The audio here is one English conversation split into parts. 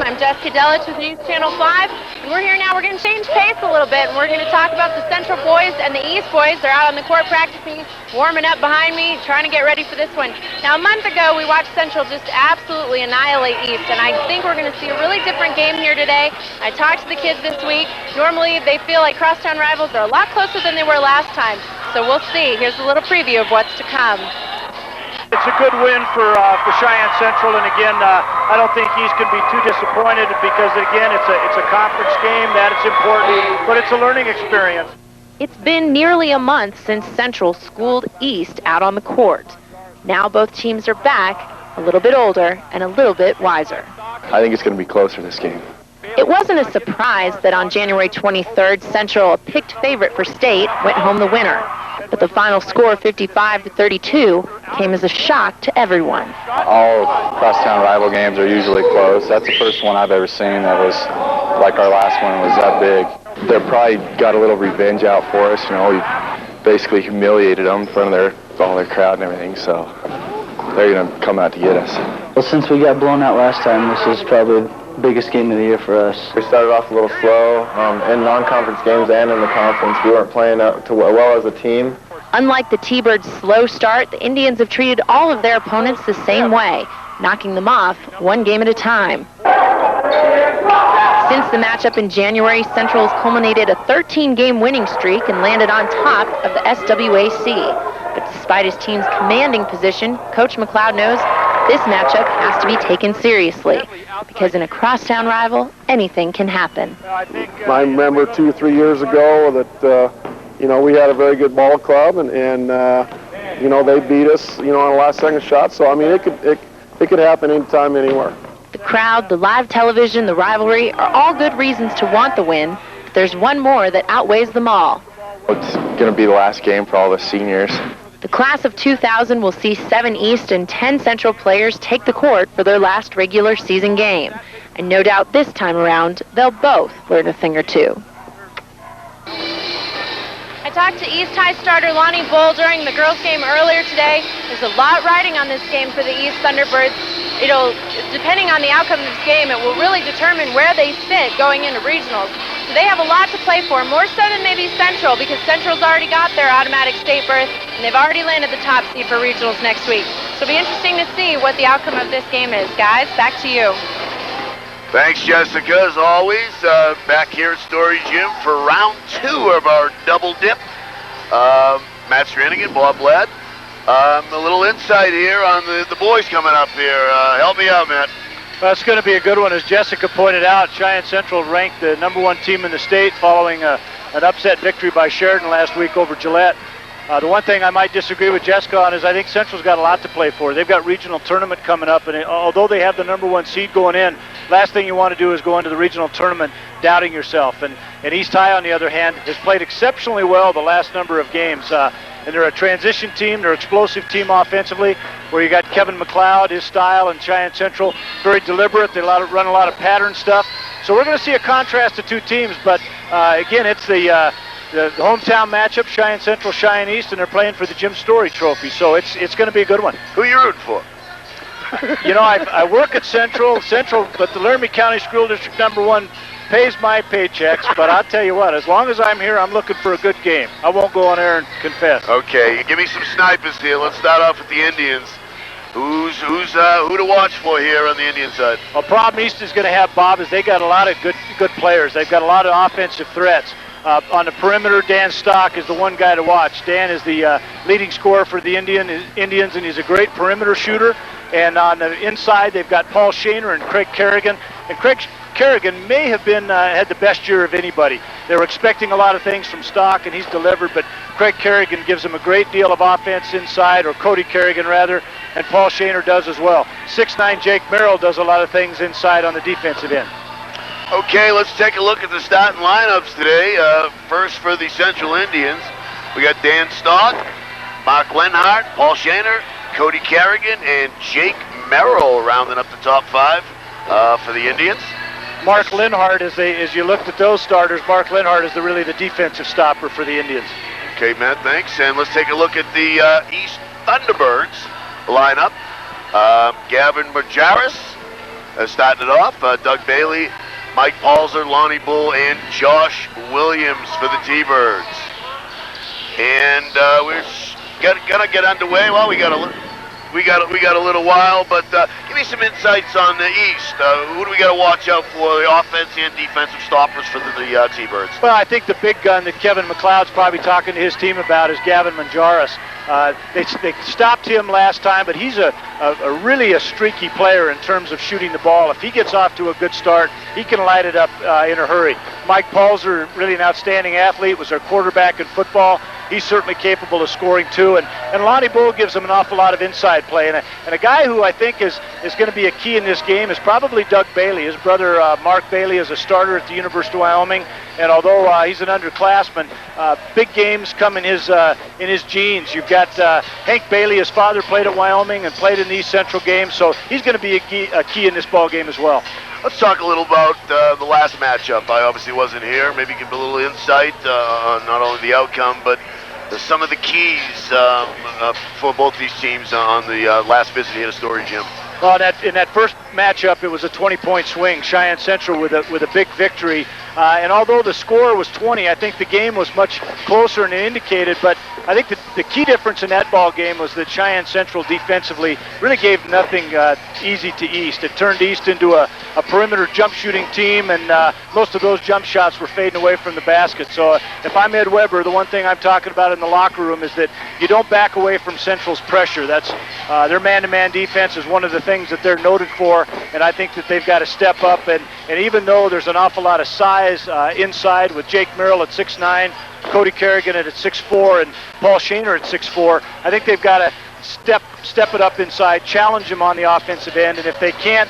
I'm Jessica Delich with News Channel 5, and we're here now. We're going to change pace a little bit, and we're going to talk about the Central boys and the East boys. They're out on the court practicing, warming up behind me, trying to get ready for this one. Now, a month ago, we watched Central just absolutely annihilate East, and I think we're going to see a really different game here today. I talked to the kids this week. Normally, they feel like crosstown rivals are a lot closer than they were last time, so we'll see. Here's a little preview of what's to come. It's a good win for Cheyenne Central, and again, I don't think East can be too disappointed because, again, it's a conference game. That it's important, but it's a learning experience. It's been nearly a month since Central schooled East out on the court. Now both teams are back, a little bit older and a little bit wiser. I think it's going to be closer this game. It wasn't a surprise that on January 23rd, Central, a picked favorite for state, went home the winner. But the final score, 55-32, came as a shock to everyone. All crosstown rival games are usually close. That's the first one I've ever seen that was like our last one was that big. They probably got a little revenge out for us. You know, we basically humiliated them in front of all their crowd and everything, so they're going to come out to get us. Well, since we got blown out last time, this is probably the biggest game of the year for us. We started off a little slow in non-conference games and in the conference. We weren't playing well as a team. Unlike the T-Birds' slow start, the Indians have treated all of their opponents the same way, knocking them off one game at a time. Since the matchup in January, Central has culminated a 13-game winning streak and landed on top of the SWAC. But despite his team's commanding position, Coach McLeod knows this matchup has to be taken seriously, because in a crosstown rival, anything can happen. I remember 2 or 3 years ago that, we had a very good ball club, and they beat us, on the last second shot. So, I mean, it could happen anytime, anywhere. The crowd, the live television, the rivalry are all good reasons to want the win, but there's one more that outweighs them all. It's going to be the last game for all the seniors. The class of 2000 will see 7 East and 10 Central players take the court for their last regular season game. And no doubt this time around, they'll both learn a thing or two. I talked to East High starter Lonnie Bull during the girls' game earlier today. There's a lot riding on this game for the East Thunderbirds. Depending on the outcome of this game, it will really determine where they sit going into regionals. So they have a lot to play for, more so than maybe Central, because Central's already got their automatic state berth, and they've already landed the top seed for regionals next week. So it'll be interesting to see what the outcome of this game is. Guys, back to you. Thanks, Jessica, as always. Back here at Story Gym for round 2 of our double dip. Matt Stranigan, Bob Ladd. A little insight here on the boys coming up here. Help me out, Matt. Well, it's going to be a good one. As Jessica pointed out, Cheyenne Central ranked the #1 team in the state following an upset victory by Sheridan last week over Gillette. The one thing I might disagree with Jessica on is I think Central's got a lot to play for. They've got regional tournament coming up, and although they have the #1 seed going in, last thing you want to do is go into the regional tournament doubting yourself. And East High, on the other hand, has played exceptionally well the last number of games. And they're a transition team, they're an explosive team offensively, where you got Kevin McLeod, his style, and Cheyenne Central, very deliberate. They run a lot of pattern stuff. So we're going to see a contrast of two teams, but again, it's the hometown matchup, Cheyenne Central, Cheyenne East, and they're playing for the Jim Story Trophy, so it's going to be a good one. Who are you rooting for? I work at Central, but the Laramie County School District #1 pays my paychecks, but I'll tell you what, as long as I'm here, I'm looking for a good game. I won't go on air and confess. Okay, give me some snipers here. Let's start off with the Indians. Who to watch for here on the Indian side? Well, problem East is going to have, Bob, is they got a lot of good players. They've got a lot of offensive threats. On the perimeter, Dan Stock is the one guy to watch. Dan is the leading scorer for the Indians, and he's a great perimeter shooter. And on the inside, they've got Paul Shaner and Craig Kerrigan. And Craig Kerrigan may have been had the best year of anybody. They were expecting a lot of things from Stock, and he's delivered, but Craig Kerrigan gives them a great deal of offense inside, or Cody Kerrigan rather, and Paul Shaner does as well. 6'9" Jake Merrill does a lot of things inside on the defensive end. Okay, let's take a look at the starting lineups today. First for the Central Indians, we got Dan Stock, Mark Lenhart, Paul Shaner, Cody Kerrigan, and Jake Merrill rounding up the top 5 for the Indians. Mark Lenhart, as you looked at those starters, Mark Lenhart is really the defensive stopper for the Indians. Okay, Matt, thanks. And let's take a look at the East Thunderbirds lineup. Gavin Majaris, Starting it off, Doug Bailey, Mike Palzer, Lonnie Bull, and Josh Williams for the T-Birds. And we're gonna get underway. Well, we got a little while, but give me some insights on the East. Who do we got to watch out for, the offense and defensive stoppers for the T-Birds? Well, I think the big gun that Kevin McLeod's probably talking to his team about is Gavin Manjaris. They stopped him last time, but he's really a streaky player in terms of shooting the ball. If he gets off to a good start, he can light it up in a hurry. Mike Palzer, really an outstanding athlete, was our quarterback in football. He's certainly capable of scoring too, and Lonnie Bull gives him an awful lot of inside play. And a guy who I think is going to be a key in this game is probably Doug Bailey. His brother Mark Bailey is a starter at the University of Wyoming, and although he's an underclassman, big games come in his genes. You've got Hank Bailey, his father played at Wyoming and played in these Central games, so he's going to be a key in this ball game as well. Let's talk a little about the last matchup. I obviously wasn't here. Maybe give a little insight on not only the outcome, but some of the keys for both these teams on the last visit here to Story Gym. Well, in that first matchup, it was a 20-point swing. Cheyenne Central with a big victory. And although the score was 20, I think the game was much closer than it indicated. But I think the key difference in that ball game was that Cheyenne Central defensively really gave nothing easy to East. It turned East into a perimeter jump shooting team, and most of those jump shots were fading away from the basket. So if I'm Ed Weber, the one thing I'm talking about in the locker room is that you don't back away from Central's pressure. That's their man-to-man defense is one of the things that they're noted for, and I think that they've got to step up. And even though there's an awful lot of size inside with Jake Merrill at 6'9", Cody Kerrigan at 6'4", and Paul Shaner at 6'4", I think they've got to step it up inside, challenge him on the offensive end, and if they can't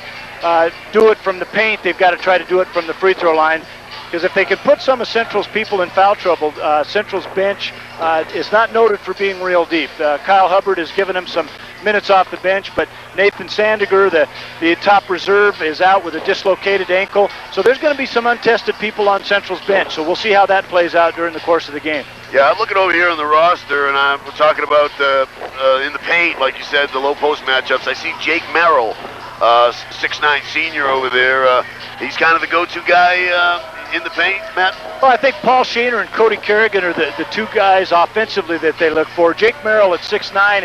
do it from the paint, they've got to try to do it from the free throw line. Because if they can put some of Central's people in foul trouble, Central's bench is not noted for being real deep. Kyle Hubbard has given him some minutes off the bench, but Nathan Sandiger, the top reserve, is out with a dislocated ankle. So there's going to be some untested people on Central's bench. So we'll see how that plays out during the course of the game. Yeah, I'm looking over here on the roster, and we're talking about in the paint, like you said, the low post matchups. I see Jake Merrill, 6'9" senior over there. He's kind of the go-to guy in the paint, Matt? Well, I think Paul Shaner and Cody Kerrigan are the two guys offensively that they look for. Jake Merrill at 6'9"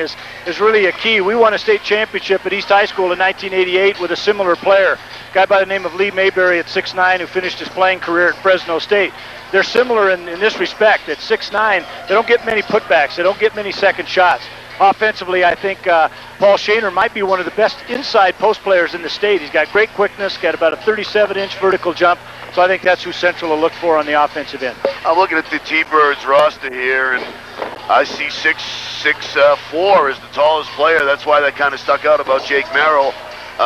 is really a key. We won a state championship at East High School in 1988 with a similar player, a guy by the name of Lee Mayberry at 6'9", who finished his playing career at Fresno State. They're similar in this respect. At 6'9", they don't get many putbacks. They don't get many second shots. Offensively, I think Paul Shaner might be one of the best inside post players in the state. He's got great quickness, got about a 37-inch vertical jump. So I think that's who Central will look for on the offensive end. I'm looking at the T-Birds roster here, and I see 6'4" as the tallest player. That's why that kind of stuck out about Jake Merrill,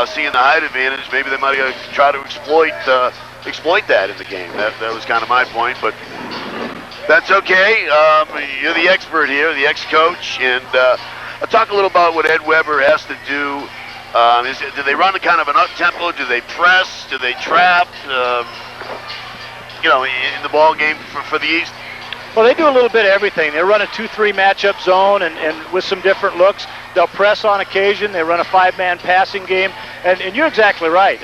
seeing the height advantage. Maybe they might try to exploit that in the game. That was kind of my point, but that's okay. You're the expert here, the ex-coach, and I'll talk a little about what Ed Weber has to do. Do they run a kind of an up-tempo? Do they press? Do they trap? In the ball game for the East? Well, they do a little bit of everything. They run a 2-3 matchup zone and with some different looks. They'll press on occasion. They run a 5-man passing game. And you're exactly right.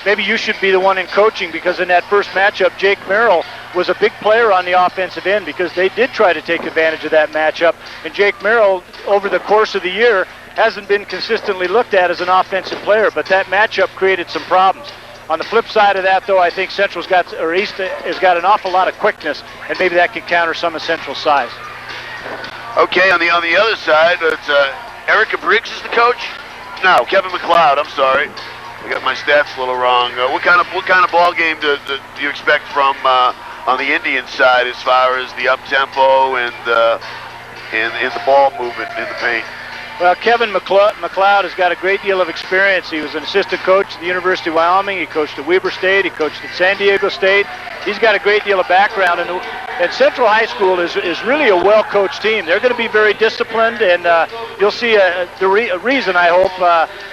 Maybe you should be the one in coaching, because in that first matchup, Jake Merrill was a big player on the offensive end because they did try to take advantage of that matchup. And Jake Merrill, over the course of the year, hasn't been consistently looked at as an offensive player, but that matchup created some problems. On the flip side of that, though, I think East has got an awful lot of quickness, and maybe that can counter some of Central's size. Okay, on the other side, it's Erica Briggs is the coach? No, Kevin McLeod. I'm sorry, I got my stats a little wrong. What kind of ball game do you expect from on the Indian side as far as the up tempo and the ball movement in the paint? Well, Kevin McLeod has got a great deal of experience. He was an assistant coach at the University of Wyoming. He coached at Weber State. He coached at San Diego State. He's got a great deal of background. And Central High School is really a well-coached team. They're going to be very disciplined, and you'll see a reason, I hope,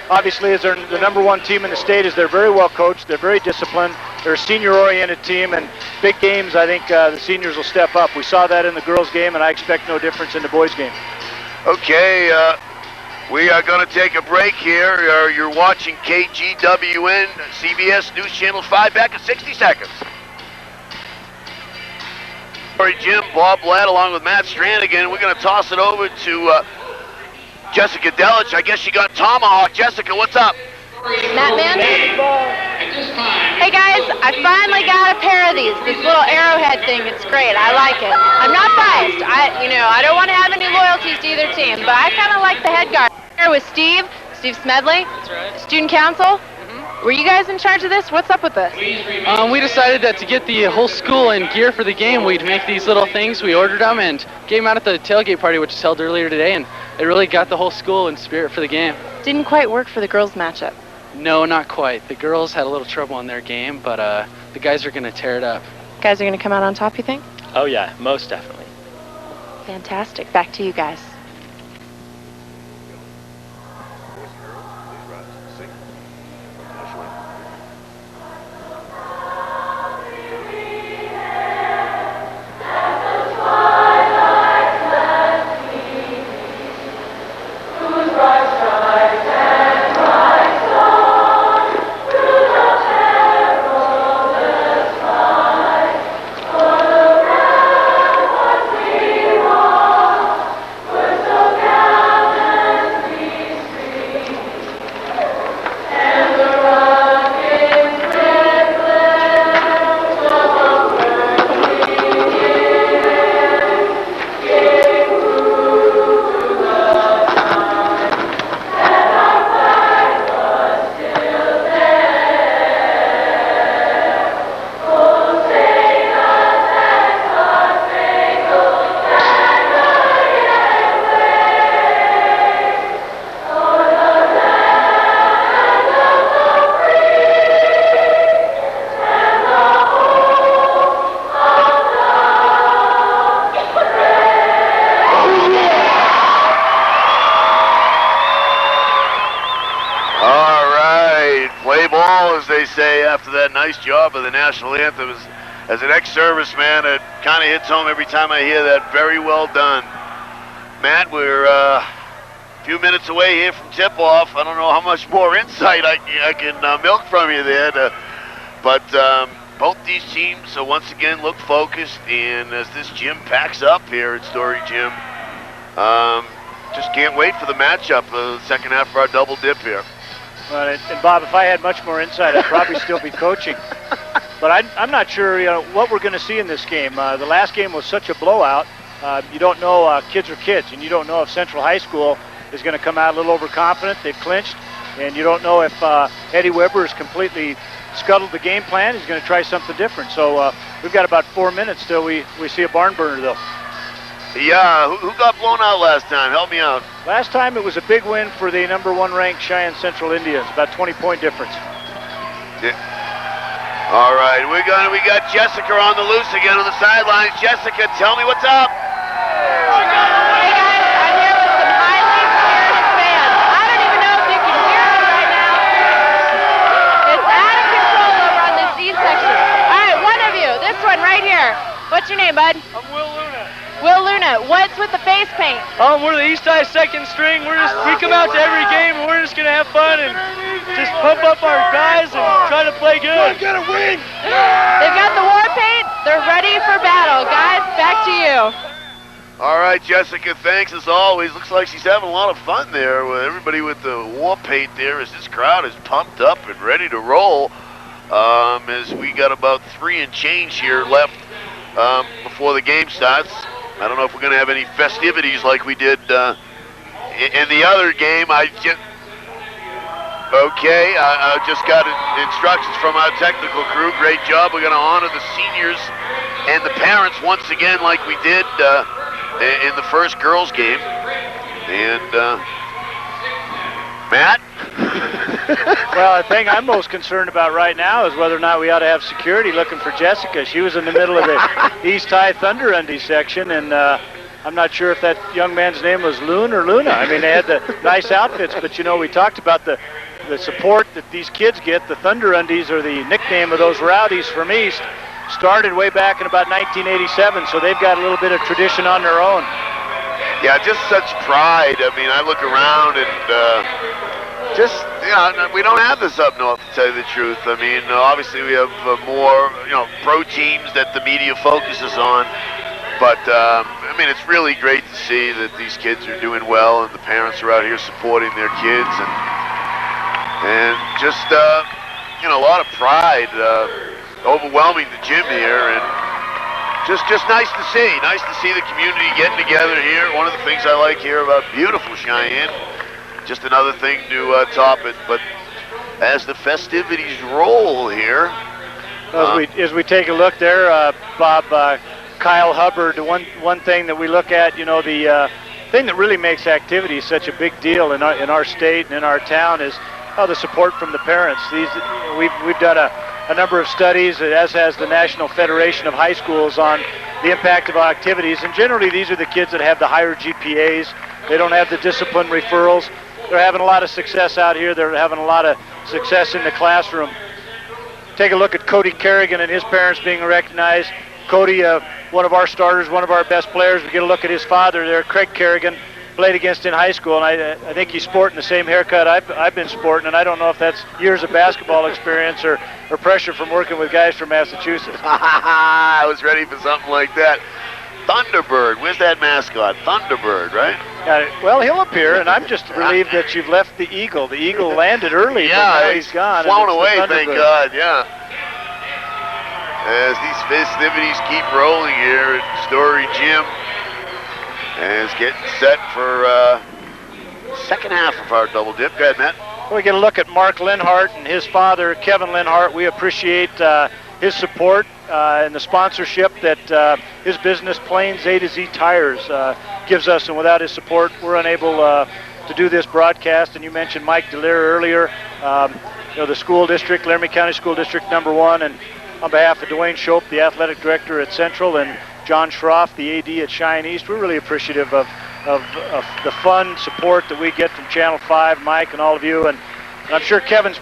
obviously, is they're the #1 team in the state, is they're very well coached. They're very disciplined. They're a senior-oriented team, and big games, I think the seniors will step up. We saw that in the girls' game, and I expect no difference in the boys' game. Okay, We are going to take a break here. You're watching KGWN, CBS News Channel 5, back in 60 seconds. Sorry, Jim, Bob Blatt, along with Matt Stranigan. We're going to toss it over to Jessica Delich. I guess she got tomahawk. Jessica, what's up? Matt Man? Hey guys, I finally got a pair of these. This little arrowhead thing, it's great. I like it. I'm not biased. I don't want to have any loyalties to either team, but I kind of like the head guard. Here with Steve Smedley. That's right. Student council. Were you guys in charge of this? What's up with this? We decided that to get the whole school in gear for the game, we'd make these little things. We ordered them and gave them out at the tailgate party, which was held earlier today, and it really got the whole school in spirit for the game. Didn't quite work for the girls' matchup. No, not quite. The girls had a little trouble in their game, but the guys are going to tear it up. Guys are going to come out on top, you think? Oh yeah, most definitely. Fantastic. Back to you guys. Nice job of the national anthem. As an ex-serviceman, it kind of hits home every time I hear that. Very well done. Matt, we're a few minutes away here from tip-off. I don't know how much more insight I can milk from you there. But both these teams once again look focused, and as this gym packs up here at Story Gym, just can't wait for the matchup, the second half of our double dip here. Well, and Bob, if I had much more insight, I'd probably still be coaching. But I'm not sure, what we're going to see in this game. The last game was such a blowout. You don't know, kids are kids, and you don't know if Central High School is going to come out a little overconfident. They've clinched, and you don't know if Eddie Weber has completely scuttled the game plan. He's going to try something different. So we've got about 4 minutes till we see a barn burner, though. Yeah, who got blown out last time? Help me out. Last time it was a big win for the #1 ranked Cheyenne Central Indians, about 20-point difference. Yeah. All right, we got Jessica on the loose again on the sidelines. Jessica, tell me what's up. Hey guys, I'm here with some highly spirited fans. I don't even know if you can hear me right now. It's out of control over on this east section. All right, one of you, this one right here. What's your name, bud? I'm Will Luna. Will Luna, what's with the face paint? We're the East High second string. We come out to every game and we're just gonna have fun and just pump up our guys and try to play good. We're gonna win. They've got the war paint. They're ready for battle. Guys, back to you. All right, Jessica, thanks as always. Looks like she's having a lot of fun there with everybody with the war paint there as this crowd is pumped up and ready to roll. As we got about 3 and change here left before the game starts. I don't know if we're going to have any festivities like we did in the other game. I just got instructions from our technical crew. Great job. We're going to honor the seniors and the parents once again like we did in the first girls game. And Matt? Well, the thing I'm most concerned about right now is whether or not we ought to have security looking for Jessica. She was in the middle of the East High Thunder Undy section, and I'm not sure if that young man's name was Loon or Luna. I mean, they had the nice outfits, but, we talked about the support that these kids get. The Thunder Undies are the nickname of those rowdies from East. Started way back in about 1987, so they've got a little bit of tradition on their own. Yeah, just such pride. I mean, I look around and we don't have this up north, to tell you the truth. I mean, obviously we have more, pro teams that the media focuses on. But, I mean, it's really great to see that these kids are doing well and the parents are out here supporting their kids. And just, a lot of pride overwhelming the gym here. And just nice to see. Nice to see the community getting together here. One of the things I like here about beautiful Cheyenne. Just another thing to top it. But as the festivities roll here, as we take a look there, Bob, Kyle Hubbard. One thing that we look at, the thing that really makes activity such a big deal in our state and in our town is the support from the parents. We've done a number of studies, as has the National Federation of High Schools, on the impact of activities. And generally, these are the kids that have the higher GPAs. They don't have the discipline referrals. They're having a lot of success out here. They're having a lot of success in the classroom. Take a look at Cody Kerrigan and his parents being recognized. Cody, one of our starters, one of our best players. We get a look at his father there, Craig Kerrigan, played against in high school, and I think he's sporting the same haircut I've been sporting, and I don't know if that's years of basketball experience or pressure from working with guys from Massachusetts. I was ready for something like that. Thunderbird, where's that mascot? Thunderbird, right? Well, he'll appear, and I'm just relieved that you've left the Eagle. The Eagle landed early, but now he's gone. Flown away, thank God, yeah. As these festivities keep rolling here at Story Gym, and it's getting set for second half of our double dip. Go ahead, Matt. We get a look at Mark Linhart and his father, Kevin Linhart. We appreciate his support and the sponsorship that his business, Plains A to Z Tires, gives us, and without his support, we're unable to do this broadcast. And you mentioned Mike DeLear earlier, the school district, Laramie County School District #1, and on behalf of Dwayne Shope, the athletic director at Central, and John Schroff, the AD at Cheyenne East, we're really appreciative of the fun support that we get from Channel 5, Mike, and all of you. And I'm sure Kevin's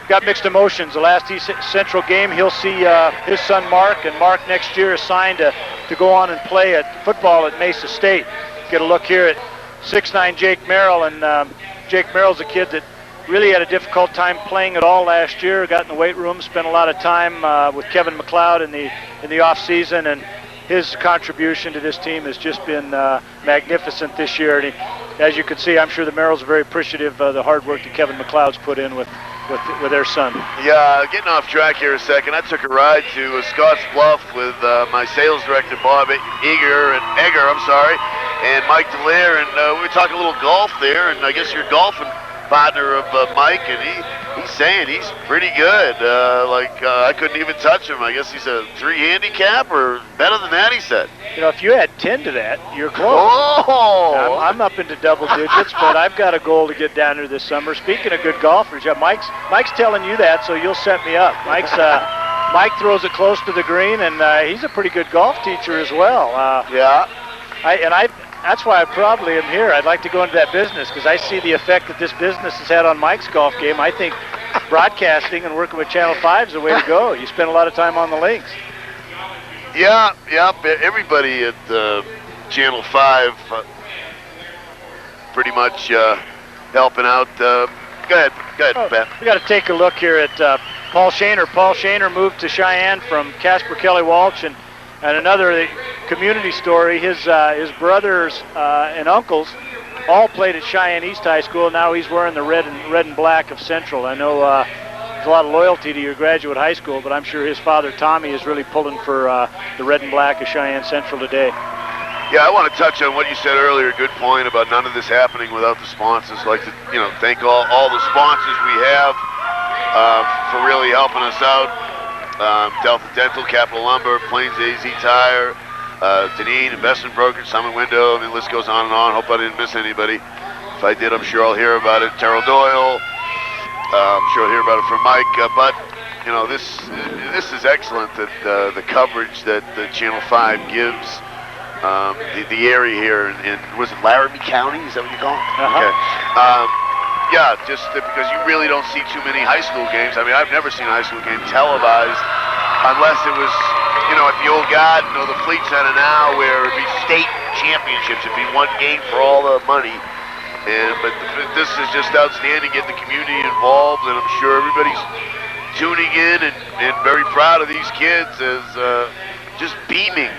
got mixed emotions. The last East Central game, he'll see his son Mark, and Mark next year is signed to go on and play at football at Mesa State. Get a look here at 6'9" Jake Merrill, and Jake Merrill's a kid that really had a difficult time playing at all last year. Got in the weight room, spent a lot of time with Kevin McLeod in the off season, and his contribution to this team has just been magnificent this year. And as you can see, I'm sure the Merrills are very appreciative of the hard work that Kevin McLeod's put in with their son. Yeah, getting off track here a second. I took a ride to Scotts Bluff with my sales director, Bob Egger, and Mike DeLear, and we were talking a little golf there, and I guess you're golfing partner of Mike, and he's saying he's pretty good. I couldn't even touch him. I guess he's a 3 handicap or better than that, he said. If you add 10 to that, you're close. Oh! I'm up into double digits, but I've got a goal to get down here this summer. Speaking of good golfers, Mike's telling you that, so you'll set me up. Mike throws it close to the green, and he's a pretty good golf teacher as well. Yeah. That's why I probably am here. I'd like to go into that business because I see the effect that this business has had on Mike's golf game. I think broadcasting and working with Channel 5 is the way to go. You spend a lot of time on the links. Yeah. Everybody at Channel 5 pretty much helping out. Go ahead, Pat. We got to take a look here at Paul Shaner. Paul Shaner moved to Cheyenne from Casper Kelly Walsh, and another community story, his brothers and uncles all played at Cheyenne East High School. Now he's wearing the red and black of Central. I know there's a lot of loyalty to your graduate high school, but I'm sure his father, Tommy, is really pulling for the red and black of Cheyenne Central today. Yeah, I want to touch on what you said earlier. Good point about none of this happening without the sponsors. I'd like to, thank all the sponsors we have for really helping us out. Delta Dental, Capital Lumber, Plains AZ Tire, Deneen, Investment Broker, Summit Window. The list goes on and on. Hope I didn't miss anybody. If I did, I'm sure I'll hear about it. Terrell Doyle, I'm sure I'll hear about it from Mike. But this is excellent that the coverage that the Channel 5 gives the area here in was it Laramie County? Is that what you call it? Uh-huh. Okay. Yeah, just because you really don't see too many high school games. I mean, I've never seen a high school game televised unless it was, at the old Garden or the Fleet Center now, where it'd be state championships if he won game for all the money. But this is just outstanding, getting the community involved, and I'm sure everybody's tuning in and very proud of these kids as just beaming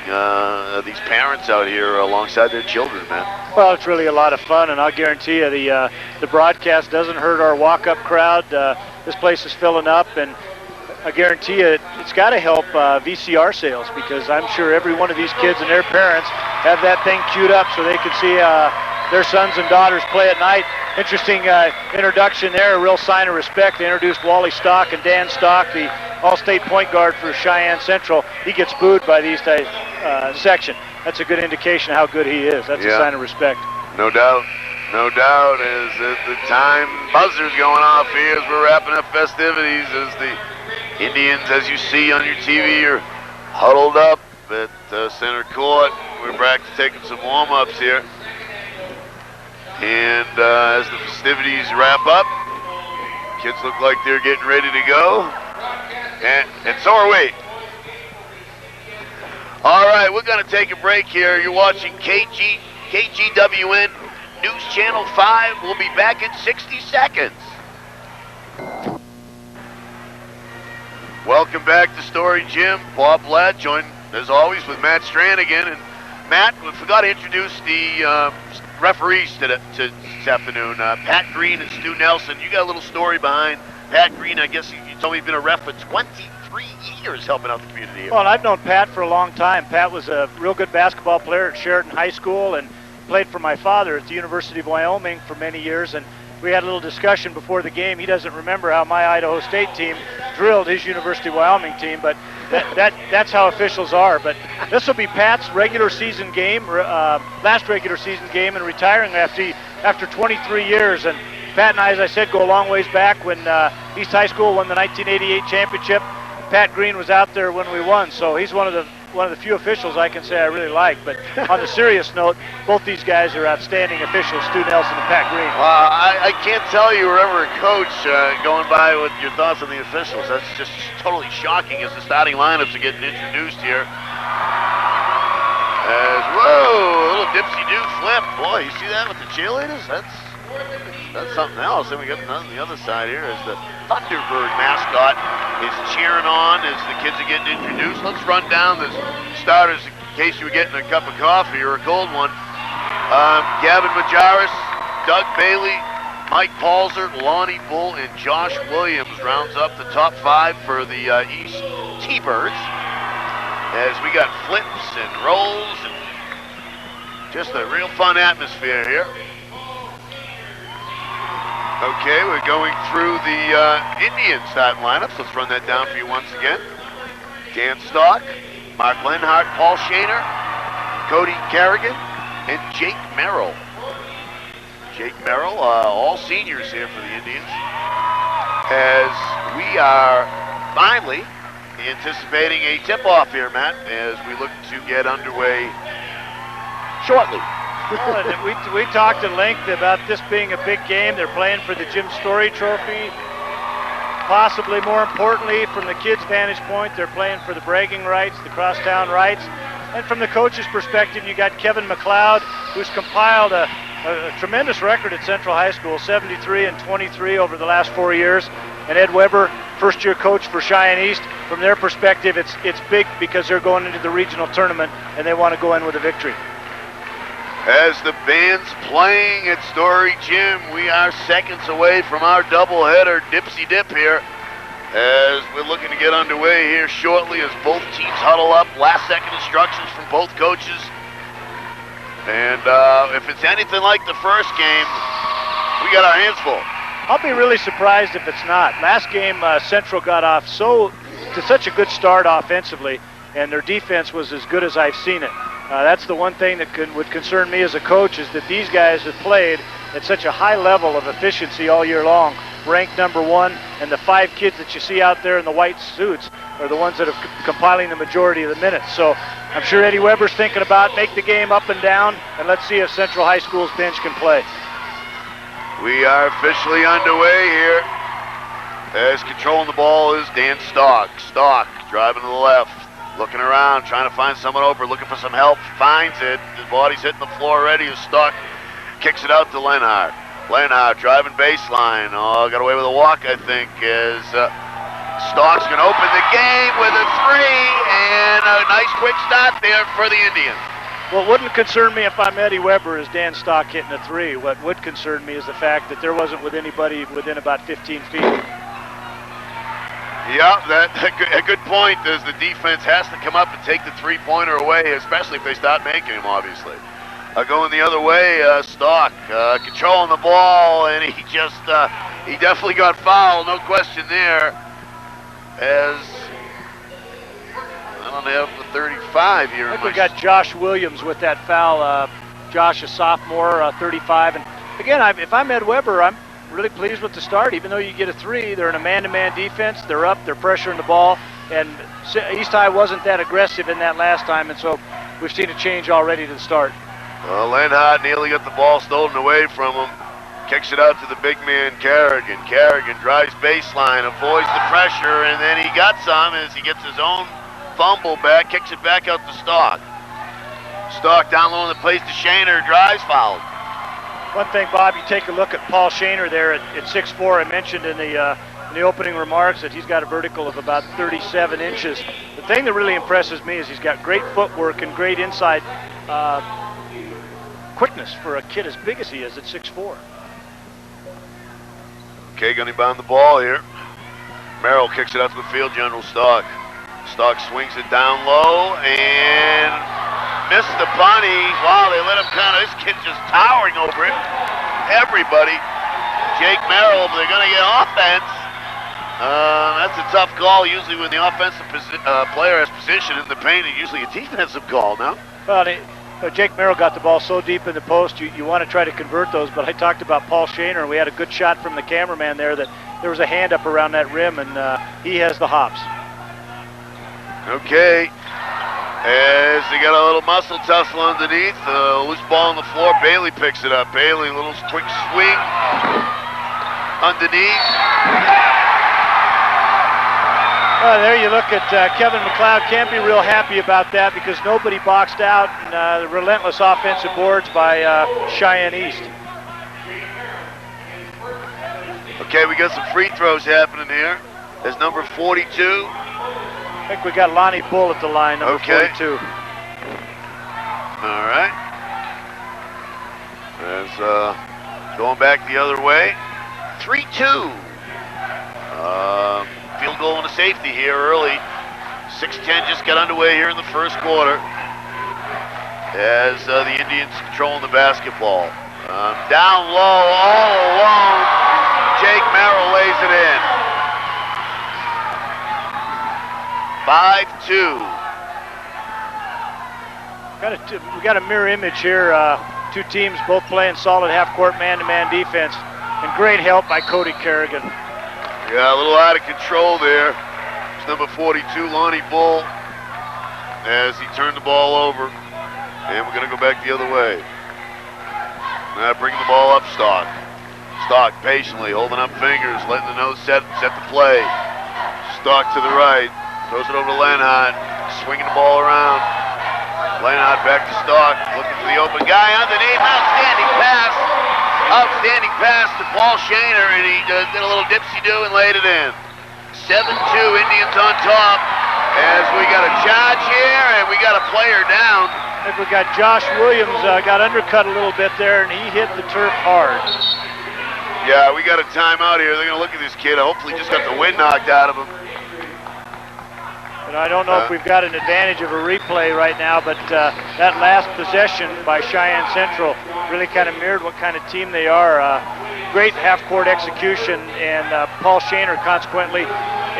these parents out here alongside their children, man. Well, it's really a lot of fun, and I'll guarantee you the broadcast doesn't hurt our walk-up crowd. This place is filling up, and I guarantee you it's got to help VCR sales, because I'm sure every one of these kids and their parents have that thing queued up so they can see their sons and daughters play at night. Interesting introduction there, a real sign of respect. They introduced Wally Stock and Dan Stock, the all-state point guard for Cheyenne Central. He gets booed by the East section. That's a good indication of how good he is. That's a sign of respect. No doubt. No doubt. As the time buzzer's going off here as we're wrapping up festivities, as the Indians, as you see on your TV, are huddled up at center court. We're back to taking some warm-ups here. And as the festivities wrap up, kids look like they're getting ready to go. And so are we. All right, we're going to take a break here. You're watching KGWN News Channel 5. We'll be back in 60 seconds. Welcome back to Story Gym. Bob Ladd joined, as always, with Matt Stranagan. And Matt, we forgot to introduce the referees this afternoon. Pat Green and Stu Nelson. You got a little story behind Pat Green. I guess you told me you've been a ref for 23 years helping out the community here. Well, I've known Pat for a long time. Pat was a real good basketball player at Sheridan High School and played for my father at the University of Wyoming for many years. And we had a little discussion before the game. He doesn't remember how my Idaho State team drilled his University of Wyoming team, but that's how officials are. But this will be Pat's regular season game, last regular season game, and retiring after 23 years. And Pat and I, as I said, go a long ways back. When East High School won the 1988 championship, Pat Green was out there when we won. So he's one of the few officials I can say I really like. But on the serious note, both these guys are outstanding officials, Stu Nelson and Pat Green. I can't tell you were ever a coach going by with your thoughts on the officials. That's just totally shocking as the starting lineups are getting introduced here. Whoa, a little dipsy-do flip. Boy, you see that with the cheerleaders? That's something else. Then we got on the other side here as the Thunderbird mascot is cheering on as the kids are getting introduced. Let's run down the starters in case you were getting a cup of coffee or a cold one. Gavin Majaris, Doug Bailey, Mike Palzer, Lonnie Bull, and Josh Williams rounds up the top 5 for the East T-Birds. As we got flips and rolls and just a real fun atmosphere here. Okay, we're going through the Indian starting lineups. Let's run that down for you once again. Dan Stock, Mark Lenhart, Paul Shaner, Cody Carrigan, and Jake Merrill. Jake Merrill, all seniors here for the Indians. As we are finally anticipating a tip-off here, Matt, as we look to get underway shortly. Well, we talked at length about this being a big game. They're playing for the Jim Story Trophy. Possibly more importantly, from the kids' vantage point, they're playing for the bragging rights, the crosstown rights. And from the coach's perspective, you got Kevin McLeod, who's compiled a tremendous record at Central High School, 73 and 23 over the last 4 years. And Ed Weber, first-year coach for Cheyenne East. From their perspective, it's big because they're going into the regional tournament and they want to go in with a victory. As the band's playing at Story Gym, we are seconds away from our doubleheader Dipsy Dip here. As we're looking to get underway here shortly as both teams huddle up. Last second instructions from both coaches. And if it's anything like the first game, we got our hands full. I'll be really surprised if it's not. Last game, Central got off to such a good start offensively, and their defense was as good as I've seen it. That's the one thing that would concern me as a coach, is that these guys have played at such a high level of efficiency all year long, ranked #1, and the 5 kids that you see out there in the white suits are the ones that are compiling the majority of the minutes. So I'm sure Eddie Weber's thinking about make the game up and down, and let's see if Central High School's bench can play. We are officially underway here. As controlling the ball is Dan Stock. Stock driving to the left. Looking around, trying to find someone open, looking for some help, finds it. His body's hitting the floor already. He's stuck. Kicks it out to Lenhart. Lenhart driving baseline. Oh, got away with a walk, I think, as Stock's going to open the game with a three, and a nice quick start there for the Indians. Well, it wouldn't concern me if I'm Eddie Weber as Dan Stock hitting a three. What would concern me is the fact that there wasn't with anybody within about 15 feet. Yeah, that's a good point, as the defense has to come up and take the three-pointer away, especially if they start making him, obviously. Going the other way, Stock controlling the ball, and he definitely got fouled, no question there, as I don't have the 35 here. I think we got Josh Williams with that foul. Josh, a sophomore, 35. And again, if I'm Ed Weber, I'm really pleased with the start. Even though you get a three, they're in a man-to-man defense. They're up, they're pressuring the ball, and East High wasn't that aggressive in that last time, and so we've seen a change already to the start. Lenhart nearly got the ball stolen away from him. Kicks it out to the big man, Carrigan. Carrigan drives baseline, avoids the pressure, and then he got some as he gets his own fumble back, kicks it back out to Stock. Stock down low in the place to Shaner, drives, fouled. One thing, Bob, you take a look at Paul Shaner there at 6'4". I mentioned in the opening remarks that he's got a vertical of about 37 inches. The thing that really impresses me is he's got great footwork and great inside quickness for a kid as big as he is at 6'4". Okay, gonna bound the ball here. Merrill kicks it out to the field, General Stock. Stock swings it down low and missed the bunny. Wow, they let him this kid just towering over it. Everybody. Jake Merrill, they're gonna get offense. That's a tough call. Usually when the offensive player has position in the paint, it's usually a defensive call now. Well, Jake Merrill got the ball so deep in the post, you want to try to convert those, but I talked about Paul Shaner, and we had a good shot from the cameraman there that there was a hand up around that rim, and he has the hops. Okay, as they got a little muscle tussle underneath, loose ball on the floor, Bailey picks it up. Bailey, a little quick swing underneath. There you look at Kevin McLeod. Can't be real happy about that because nobody boxed out, and the relentless offensive boards by Cheyenne East. Okay, we got some free throws happening here. There's number 42. I think we got Lonnie Bull at the line, number 42. All right. As going back the other way. 3-2. Field goal and a safety here early. 6:10 just got underway here in the first quarter. As the Indians controlling the basketball. Down low, all alone. Jake Merrill lays it in. 5-2. We got a mirror image here. Two teams both playing solid half-court man-to-man defense, and great help by Cody Carrigan. Yeah, a little out of control there. It's number 42, Lonnie Bull, as he turned the ball over. And we're going to go back the other way. Now bringing the ball up, Stock. Stock patiently holding up fingers, letting the nose set the play. Stock to the right. Throws it over to Lenhart, swinging the ball around. Lenhart back to Stock, looking for the open guy underneath. Outstanding pass. Outstanding pass to Paul Shaner, and he did a little dipsy-do and laid it in. 7-2, Indians on top, as we got a charge here, and we got a player down. I think we got Josh Williams, got undercut a little bit there, and he hit the turf hard. Yeah, we got a timeout here. They're going to look at this kid. Hopefully just got the wind knocked out of him. I don't know if we've got an advantage of a replay right now, but that last possession by Cheyenne Central really kind of mirrored what kind of team they are. Great half-court execution, and Paul Shaner consequently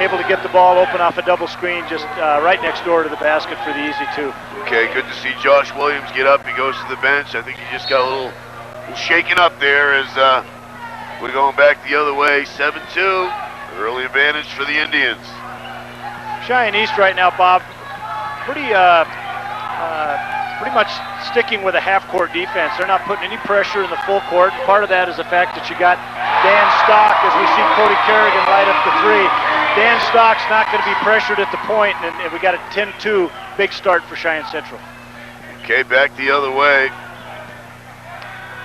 able to get the ball open off a double screen just right next door to the basket for the easy two. Okay, good to see Josh Williams get up. He goes to the bench. I think he just got a little shaken up there as we're going back the other way. 7-2, early advantage for the Indians. Cheyenne East right now, Bob, pretty much sticking with a half-court defense. They're not putting any pressure in the full court. Part of that is the fact that you got Dan Stock, as we see Cody Carrigan light up the three. Dan Stock's not going to be pressured at the point, and we got a 10-2 big start for Cheyenne Central. Okay, back the other way.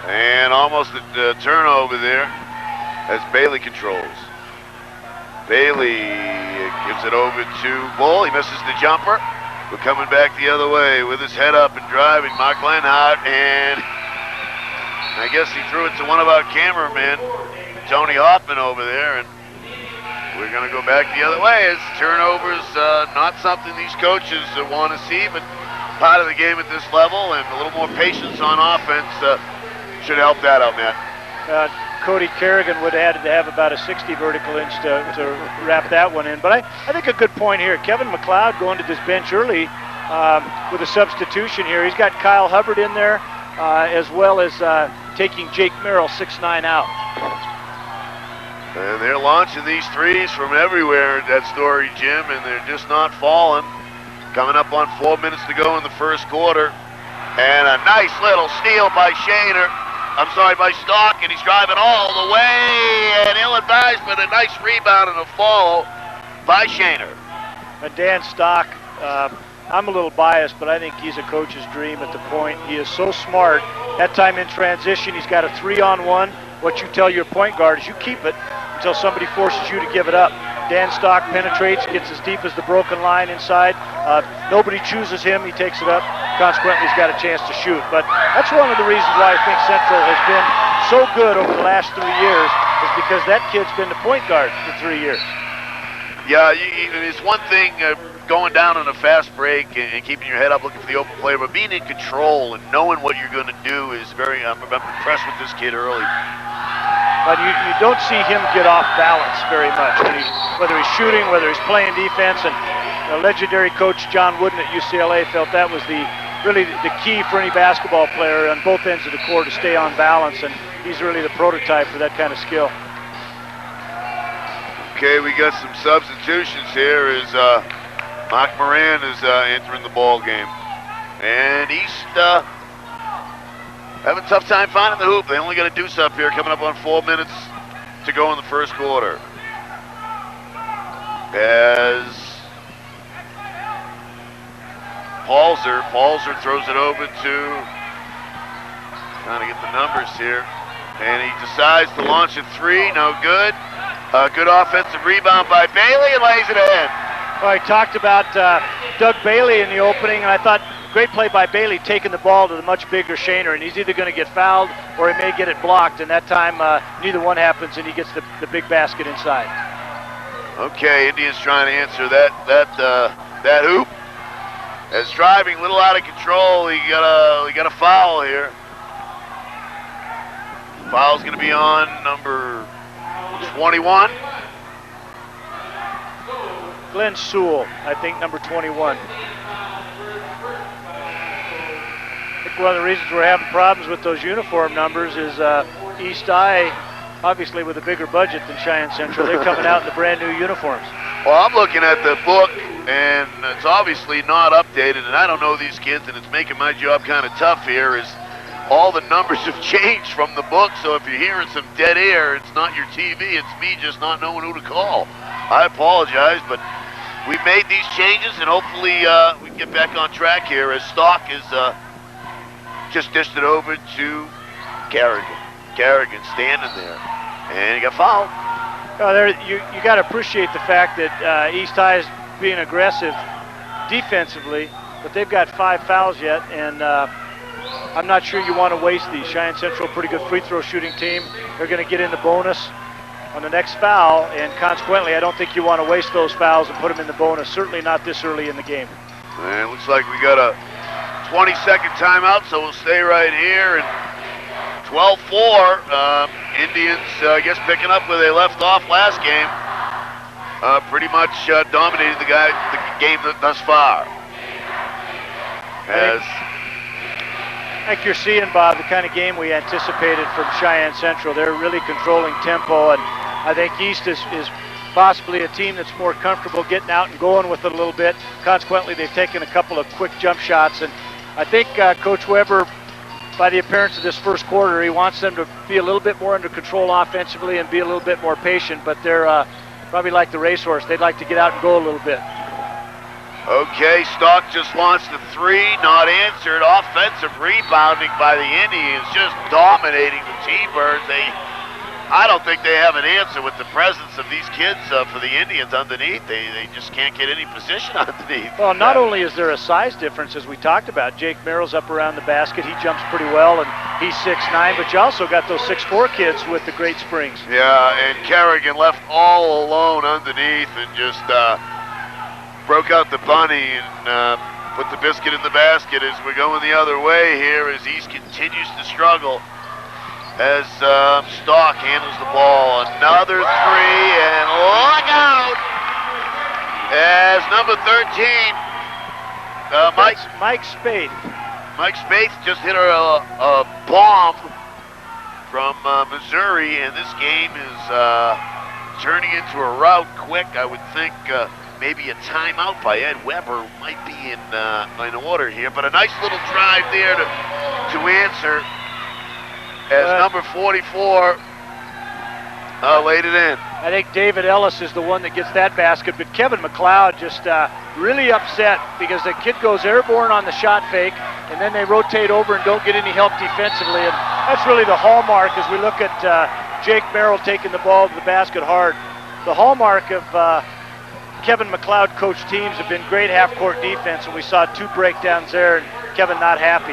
And almost a turnover there as Bailey controls. Bailey gives it over to Bull. He misses the jumper. We're coming back the other way with his head up and driving. Mark Lenhart, and I guess he threw it to one of our cameramen, Tony Hoffman over there, and we're going to go back the other way as turnovers, not something these coaches want to see, but part of the game at this level, and a little more patience on offense should help that out, Matt. Cody Kerrigan would have had to have about a 60 vertical inch to wrap that one in. But I think a good point here. Kevin McLeod going to this bench early with a substitution here. He's got Kyle Hubbard in there as well as taking Jake Merrill, 6'9", out. And they're launching these threes from everywhere at that Story Gym, and they're just not falling. Coming up on 4 minutes to go in the first quarter. And a nice little steal by by Stock, and he's driving all the way, and ill-advised, but a nice rebound and a follow by Shaner. And Dan Stock, I'm a little biased, but I think he's a coach's dream at the point. He is so smart. That time in transition, he's got a 3-on-1. What you tell your point guard is you keep it until somebody forces you to give it up. Dan Stock penetrates, gets as deep as the broken line inside. Nobody chooses him, he takes it up. Consequently, he's got a chance to shoot. But that's one of the reasons why I think Central has been so good over the last 3 years, is because that kid's been the point guard for 3 years. Yeah, it's one thing going down on a fast break and keeping your head up looking for the open player, but being in control and knowing what you're going to do is I'm impressed with this kid early. But you don't see him get off balance very much, whether he's shooting, whether he's playing defense. And legendary coach John Wooden at UCLA felt that was really the key for any basketball player on both ends of the court to stay on balance, and he's really the prototype for that kind of skill. Okay, we got some substitutions here as Mark Moran is entering the ball game. And East having a tough time finding the hoop. They only got a deuce up here, coming up on 4 minutes to go in the first quarter. As Paulzer throws it over to, trying to get the numbers here, and he decides to launch a three, no good. Good offensive rebound by Bailey, and lays it in. Well, I talked about Doug Bailey in the opening, and I thought great play by Bailey taking the ball to the much bigger Shaner, and he's either going to get fouled or he may get it blocked, and that time neither one happens, and he gets the big basket inside. Okay, Indians trying to answer that hoop. As driving a little out of control, he got a foul here. Foul's going to be on number 21. Glenn Sewell, I think number 21. I think one of the reasons we're having problems with those uniform numbers is East High, obviously with a bigger budget than Cheyenne Central, they're coming out in the brand new uniforms. Well, I'm looking at the book, and it's obviously not updated, and I don't know these kids, and it's making my job kind of tough here, is all the numbers have changed from the book, so if you're hearing some dead air, it's not your TV, it's me just not knowing who to call. I apologize, but we've made these changes, and hopefully we can get back on track here as Stock is just dished it over to Kerrigan. Kerrigan standing there, and he got fouled. You got to appreciate the fact that East High is being aggressive defensively, but they've got 5 fouls yet, and I'm not sure you want to waste these. Cheyenne Central, pretty good free throw shooting team. They're going to get in the bonus on the next foul, and consequently, I don't think you want to waste those fouls and put them in the bonus, certainly not this early in the game. And it looks like we got a 20-second timeout, so we'll stay right here. And 12-4, Indians, I guess, picking up where they left off last game. Pretty much dominated the game thus far. I think you're seeing, Bob, the kind of game we anticipated from Cheyenne Central. They're really controlling tempo, and I think East is possibly a team that's more comfortable getting out and going with it a little bit. Consequently, they've taken a couple of quick jump shots, and I think Coach Weber, by the appearance of this first quarter, he wants them to be a little bit more under control offensively and be a little bit more patient, but they're probably like the racehorse. They'd like to get out and go a little bit. Okay, Stock just launched a three, not answered. Offensive rebounding by the Indians, just dominating the T-Birds. I don't think they have an answer with the presence of these kids for the Indians underneath. They just can't get any position underneath. Well, not only is there a size difference, as we talked about, Jake Merrill's up around the basket. He jumps pretty well, and he's 6'9", but you also got those 6'4" kids with the great springs. Yeah, and Kerrigan left all alone underneath and just broke out the bunny and put the biscuit in the basket as we're going the other way here as East continues to struggle. As Stock handles the ball. Another three, and look out! As number 13, Mike Spaeth. Mike Spaeth just hit a bomb from Missouri, and this game is turning into a rout quick. I would think maybe a timeout by Ed Weber might be in order here, but a nice little drive there to answer. As number 44 laid it in. I think David Ellis is the one that gets that basket, but Kevin McLeod just really upset because the kid goes airborne on the shot fake, and then they rotate over and don't get any help defensively, and that's really the hallmark as we look at Jake Merrill taking the ball to the basket hard. The hallmark of Kevin McLeod coached teams have been great half-court defense, and we saw 2 breakdowns there, and Kevin not happy.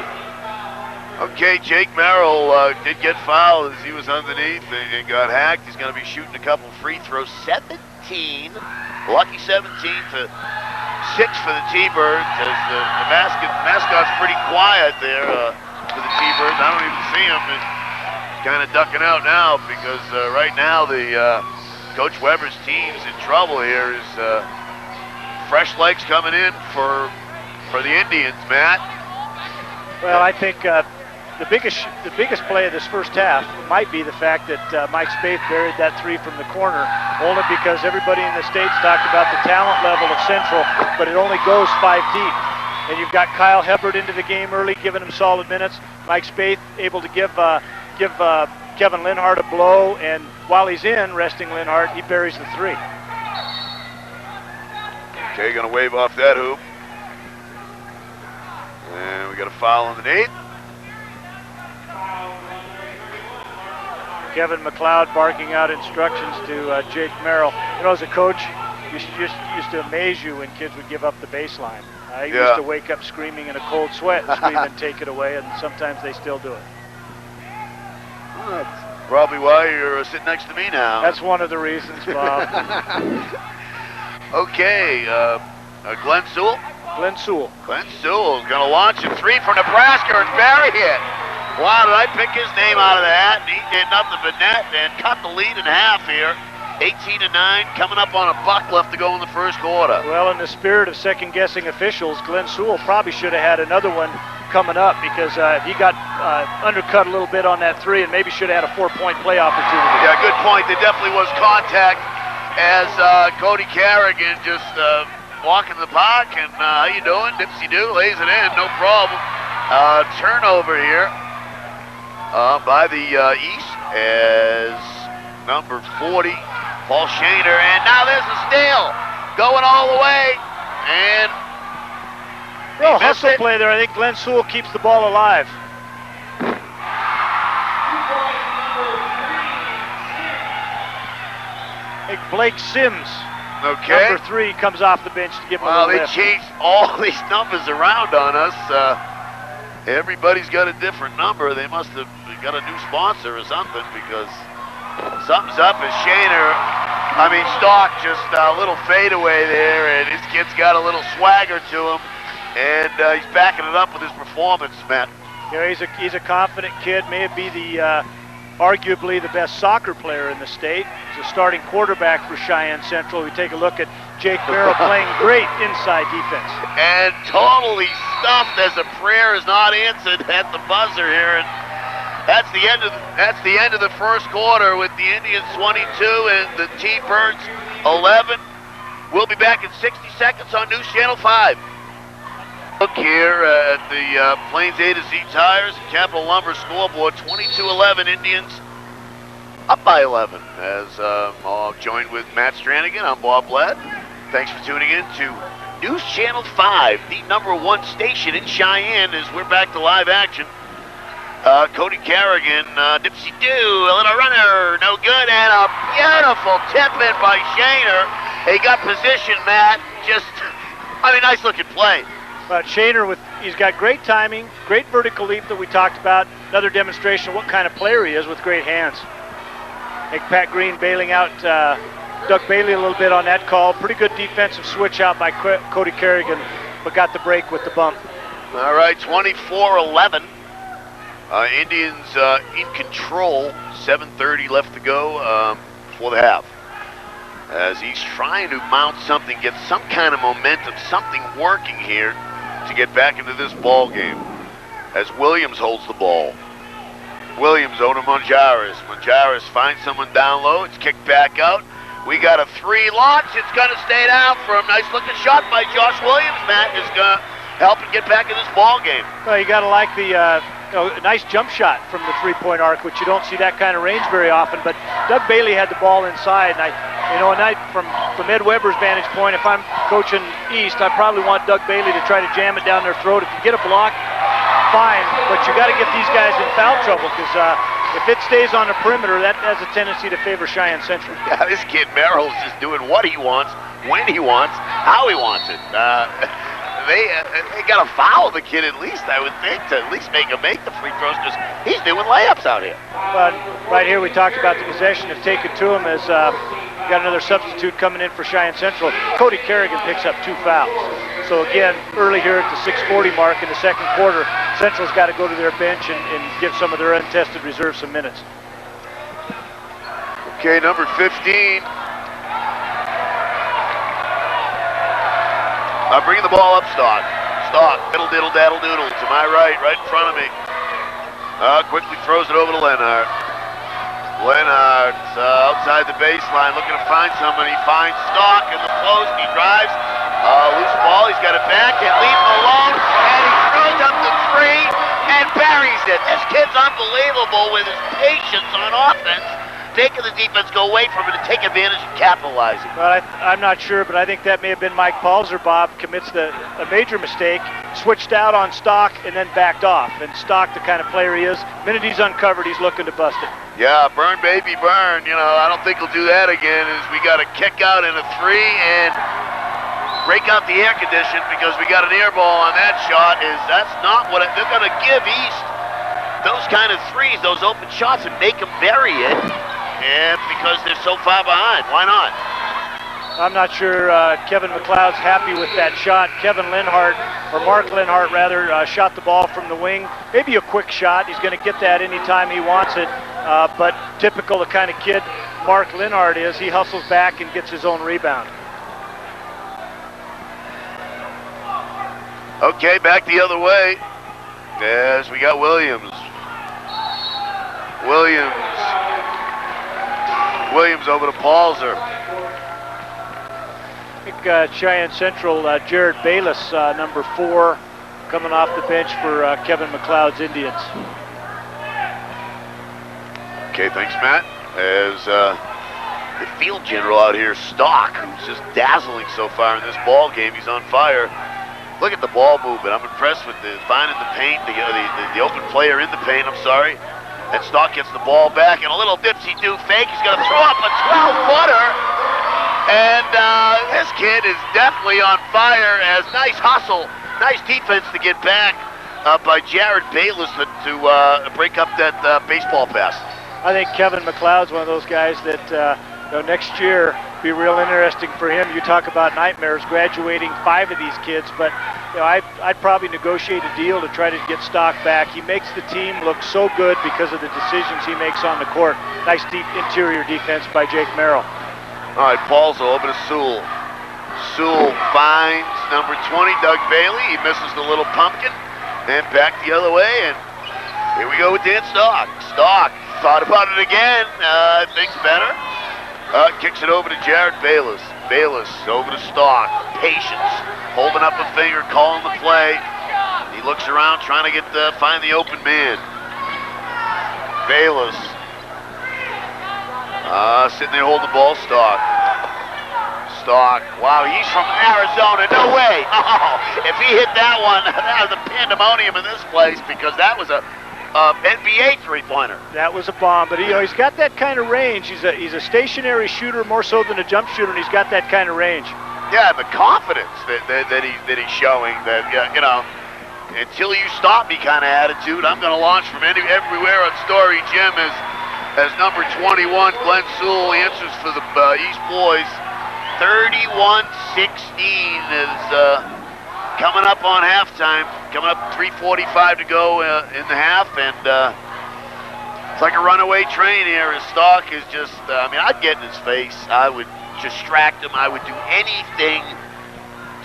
Okay, Jake Merrill did get fouled as he was underneath and got hacked. He's going to be shooting a couple free throws. 17, lucky 17 to 6 for the T-Birds as the mascot's pretty quiet there for the T-Birds. I don't even see him. He's kind of ducking out now because right now the Coach Weber's team's in trouble here. Is fresh legs coming in for the Indians, Matt. Well, I think the biggest play of this first half might be the fact that Mike Spaeth buried that 3 from the corner, only because everybody in the States talked about the talent level of Central, but it only goes 5 deep. And you've got Kyle Hebert into the game early, giving him solid minutes. Mike Spaeth able to give Kevin Linhart a blow, and while he's in, resting Linhart, he buries the 3. Okay, going to wave off that hoop. And we got a foul underneath. Kevin McLeod barking out instructions to Jake Merrill. You know, as a coach, used to amaze you when kids would give up the baseline. I used to wake up screaming in a cold sweat and scream and take it away, and sometimes they still do it. Well, that's probably why you're sitting next to me now. That's one of the reasons, Bob. Okay, Glenn Sewell. Glenn Sewell is going to launch a 3 from Nebraska and bury it. Wow, did I pick his name out of the hat? And he did nothing but net and cut the lead in half here. 18-9, coming up on a buck left to go in the first quarter. Well, in the spirit of second-guessing officials, Glenn Sewell probably should have had another one coming up because he got undercut a little bit on that 3 and maybe should have had a 4-point play opportunity. Yeah, good point. There definitely was contact as Cody Carrigan just walking the park and how you doing? Dipsy-doo, lays it in, no problem. Turnover here by the East as number 40, Paul Shaner, and now there's a steal going all the way, and real hustle play there. I think Glenn Sewell keeps the ball alive. I think Blake Sims, number 3, comes off the bench to give him a little lift. They changed all these numbers around on us. Everybody's got a different number. They must have got a new sponsor or something because something's up as Stock just a little fadeaway there, and his kid's got a little swagger to him, and he's backing it up with his performance, Matt. Yeah, he's a confident kid. May be the arguably the best soccer player in the state. He's a starting quarterback for Cheyenne Central. We take a look at Jake Merrill playing great inside defense. And totally stuffed as a prayer is not answered at the buzzer here. And that's the end of the first quarter with the Indians 22 and the T-Birds 11. We'll be back in 60 seconds on News Channel 5. Look here at the Plains A to Z Tires and Capital Lumber scoreboard. 22-11 Indians up by 11. As I'll join with Matt Stranigan, I'm Bob Ladd. Thanks for tuning in to News Channel 5, the #1 station in Cheyenne, as we're back to live action. Cody Carrigan, dipsy-do, a little runner, no good, and a beautiful tip-in by Shaner. He got position, Matt. Nice looking play. But Shaner, he's got great timing, great vertical leap that we talked about. Another demonstration of what kind of player he is with great hands. I think Pat Green bailing out Doug Bailey a little bit on that call. Pretty good defensive switch out by Cody Carrigan, but got the break with the bump. All right, 24-11. Indians in control. 7:30 left to go before the half. As he's trying to mount something, get some kind of momentum, something working here to get back into this ball game. As Williams holds the ball. Williams over to Monjaris. Monjaris finds someone down low. It's kicked back out. We got a 3 launch. It's going to stay down for a nice looking shot by Josh Williams. Matt is going to help him get back in this ball game. Well, you got to like the nice jump shot from the 3-point arc, which you don't see that kind of range very often. But Doug Bailey had the ball inside, and from Ed Weber's vantage point, if I'm coaching East, I probably want Doug Bailey to try to jam it down their throat. If you get a block, fine, but you got to get these guys in foul trouble, because if it stays on the perimeter, that has a tendency to favor Cheyenne Central. Yeah, this kid Merrill is just doing what he wants, when he wants, how he wants it. They got to foul the kid at least, I would think, to at least make him make the free throws, because he's doing layups out here. But right here we talked about the possession of take it to him, as we got another substitute coming in for Cheyenne Central. Cody Carrigan picks up 2 fouls. So again, early here at the 6:40 mark in the second quarter, Central's got to go to their bench and give some of their untested reserves some minutes. Okay, number 15. Bringing the ball up, Stock. Stock, diddle, diddle, daddle, doodle. To my right in front of me. Quickly throws it over to Lenhart. Lenhart outside the baseline, looking to find someone. He finds Stock in the post. He drives. Loose ball. He's got it back and leaves him alone. And he throws up the 3 and buries it. This kid's unbelievable with his patience on offense. Taking the defense go away from it and take advantage and capitalizing. Well, I'm not sure, but I think that may have been Mike Palzer. Bob commits a major mistake, switched out on Stock, and then backed off. And Stock, the kind of player he is, the minute he's uncovered, he's looking to bust it. Yeah, burn, baby, burn. I don't think he'll do that again. As we got a kick out and a 3 and break out the air condition, because we got an air ball on that shot. That's not what they're going to give East. Those kind of 3s, those open shots, and make them bury it. And because they're so far behind, why not? I'm not sure Kevin McLeod's happy with that shot. Kevin Lenhart, or Mark Lenhart rather, shot the ball from the wing. Maybe a quick shot. He's going to get that anytime he wants it. But typical the kind of kid Mark Lenhart is, he hustles back and gets his own rebound. Okay, back the other way. As we got Williams. Williams over to Palzer. I think Cheyenne Central, Jared Bayless, number 4, coming off the bench for Kevin McLeod's Indians. Okay, thanks, Matt. As the field general out here, Stock, who's just dazzling so far in this ball game. He's on fire. Look at the ball movement. I'm impressed with finding the paint, the open player in the paint, I'm sorry. And Stock gets the ball back, and a little dipsy-do fake. He's going to throw up a 12-footer. And this kid is definitely on fire. As nice hustle, nice defense to get back by Jared Bayless to break up that baseball pass. I think Kevin McLeod's one of those guys that next year be real interesting for him. You talk about nightmares, graduating 5 of these kids, but I'd probably negotiate a deal to try to get Stock back. He makes the team look so good because of the decisions he makes on the court. Nice deep interior defense by Jake Merrill. All right, Paul's over to Sewell. Sewell finds number 20, Doug Bailey. He misses the little pumpkin. And back the other way, and here we go with Dan Stock. Stock thought about it again. Thinks better. Kicks it over to Jared Bayless. Bayless over to Stock. Patience. Holding up a finger, calling the play. He looks around trying to find the open man. Bayless. Sitting there holding the ball, Stock. Wow, he's from Arizona. No way. Oh, if he hit that one, that was a pandemonium in this place because that was a NBA three-pointer. That was a bomb, but he's got that kind of range. He's a stationary shooter more so than a jump shooter, and he's got that kind of range. Yeah, the confidence that he's showing. That until you stop me kind of attitude. I'm going to launch from everywhere on Story Gym as number 21, Glenn Sewell answers for the East Boys. 31-16 is coming up on halftime. Coming up 3:45 to go in the half, and it's like a runaway train here. His Stock is just, I'd get in his face. I would distract him. I would do anything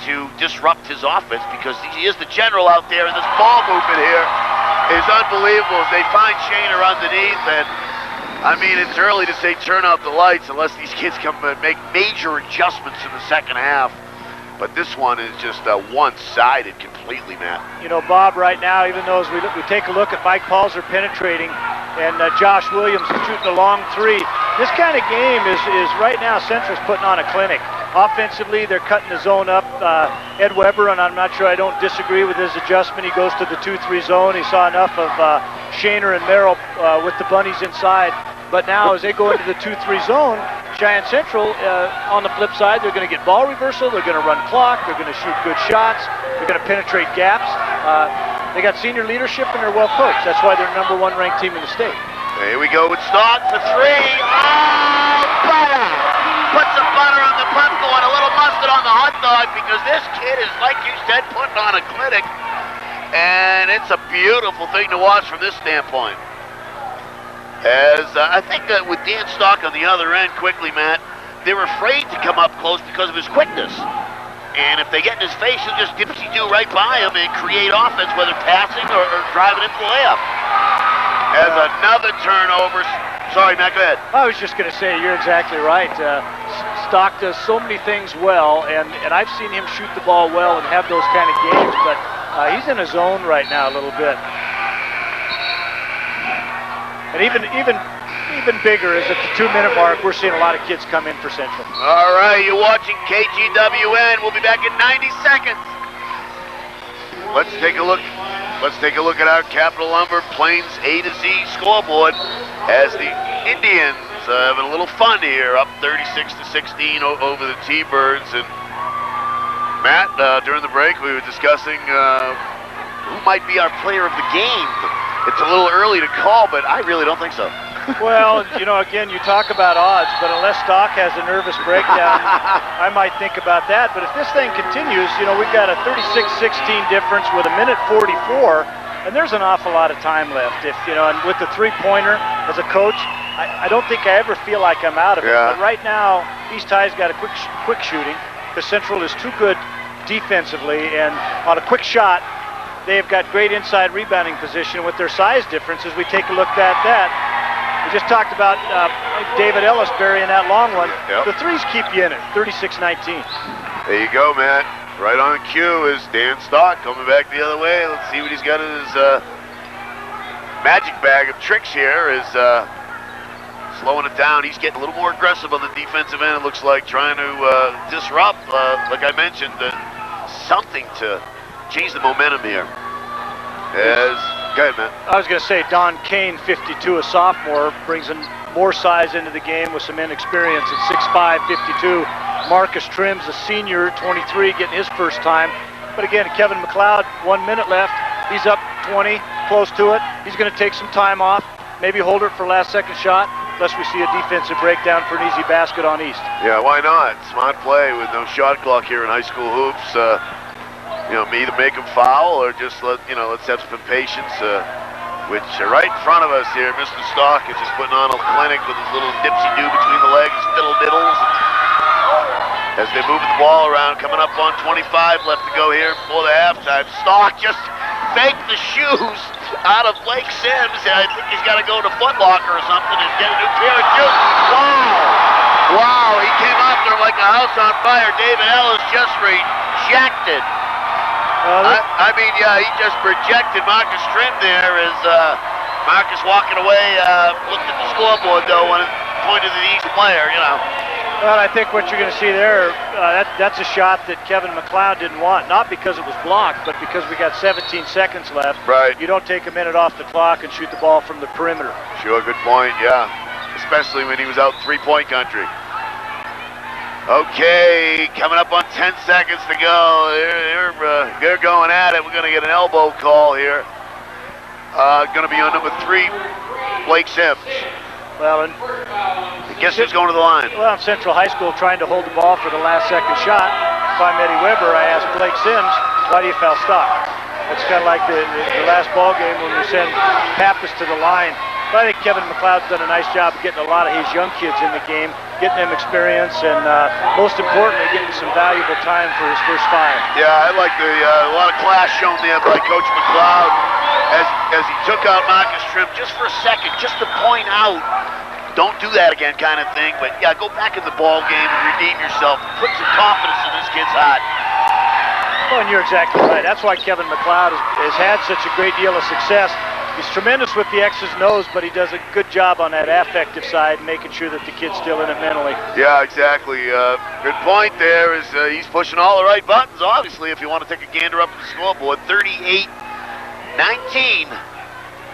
to disrupt his offense because he is the general out there, and this ball movement here is unbelievable as they find Shaner underneath, and it's early to say turn out the lights unless these kids come and make major adjustments in the second half. But this one is just one-sided completely, Matt. Bob, right now, even though as we take a look at Mike Palzer penetrating and Josh Williams shooting a long three, this kind of game is right now Central's putting on a clinic. Offensively, they're cutting the zone up. Ed Weber, and I'm not sure I don't disagree with his adjustment. He goes to the 2-3 zone. He saw enough of Shaner and Merrill with the bunnies inside. But now as they go into the 2-3 zone, Cheyenne Central, on the flip side, they're going to get ball reversal. They're going to run clock. They're going to shoot good shots. They're going to penetrate gaps. They got senior leadership, and they're well coached. That's why they're number 1 ranked team in the state. Here we go with Stock for three. Oh, butter! Put some butter on the pumpkin and a little mustard on the hot dog because this kid is, like you said, putting on a clinic. And it's a beautiful thing to watch from this standpoint. As I think that with Dan Stock on the other end, quickly, Matt, they're afraid to come up close because of his quickness. And if they get in his face, he'll just dipsy-do right by him and create offense, whether passing or driving into the layup. As another turnover. Sorry, Matt, go ahead. I was just going to say, you're exactly right. Stock does so many things well, and I've seen him shoot the ball well and have those kind of games, but he's in a zone right now a little bit. And even bigger is at the 2-minute mark, we're seeing a lot of kids come in for Central. All right, you're watching KGWN. We'll be back in 90 seconds. Let's take a look at our Capital Lumber Plains A to Z scoreboard as the Indians having a little fun here, up 36-16 over the T-Birds. And Matt, during the break, we were discussing who might be our player of the game. It's a little early to call, but I really don't think so. Well, again, you talk about odds, but unless Stock has a nervous breakdown, I might think about that. But if this thing continues, we've got a 36-16 difference with a minute 44, and there's an awful lot of time left. And with the three-pointer as a coach, I don't think I ever feel like I'm out of it. But right now, East High's got a quick shooting because Central is too good defensively, and on a quick shot, they've got great inside rebounding position with their size difference. As we take a look at that, we just talked about David Ellis burying that long one. Yep. The threes keep you in it, 36-19. There you go, Matt. Right on cue is Dan Stock coming back the other way. Let's see what he's got in his magic bag of tricks here. Is slowing it down. He's getting a little more aggressive on the defensive end, it looks like, trying to disrupt, like I mentioned, something to change the momentum here. Go ahead, man. I was going to say Don Kane, 52, a sophomore, brings in more size into the game with some inexperience at 6'5", 52. Marcus Trim's a senior, 23, getting his first time. But again, Kevin McLeod, 1 minute left. He's up 20, close to it. He's going to take some time off, maybe hold it for last second shot, unless we see a defensive breakdown for an easy basket on East. Yeah, why not? Smart play with no shot clock here in high school hoops. Either make them foul or just let's have some patience. Which right in front of us here, Mr. Stock is just putting on a clinic with his little dipsy-do between the legs, fiddle-diddles. As they're moving the ball around, coming up on 25 left to go here before the halftime. Stock just faked the shoes out of Blake Sims. I think he's got to go to Foot Locker or something and get a new pair of shoes. Wow, he came after him like a house on fire. David Ellis just rejected. He just projected Marcus Trim there as Marcus walking away, looked at the scoreboard though, pointed to the East player, you know. Well, I think what you're going to see there, that's a shot that Kevin McLeod didn't want, not because it was blocked, but because we got 17 seconds left. Right. You don't take a minute off the clock and shoot the ball from the perimeter. Sure, good point, yeah. Especially when he was out in three-point country. Okay, coming up on 10 seconds to go. They're going at it. We're going to get an elbow call here. Going to be on number 3, Blake Sims. Well, and guess who's going to the line? Well, in Central High School, trying to hold the ball for the last second shot. If I'm Eddie Weber, I asked Blake Sims, why do you foul stock? It's kind of like the last ball game when we send Pappas to the line. But I think Kevin McLeod's done a nice job of getting a lot of his young kids in the game, getting them experience, and most importantly, getting some valuable time for his first 5. Yeah, I like a lot of class shown there by Coach McLeod as he took out Marcus Trim just for a second, just to point out, don't do that again kind of thing. But yeah, go back in the ball game and redeem yourself. Put some confidence in this kid's heart. Well, and you're exactly right. That's why Kevin McLeod has had such a great deal of success. He's tremendous with the X's and O's, but he does a good job on that affective side, making sure that the kid's still in it mentally. Yeah, exactly. Good point there is he's pushing all the right buttons, obviously, if you want to take a gander up at the scoreboard. 38-19.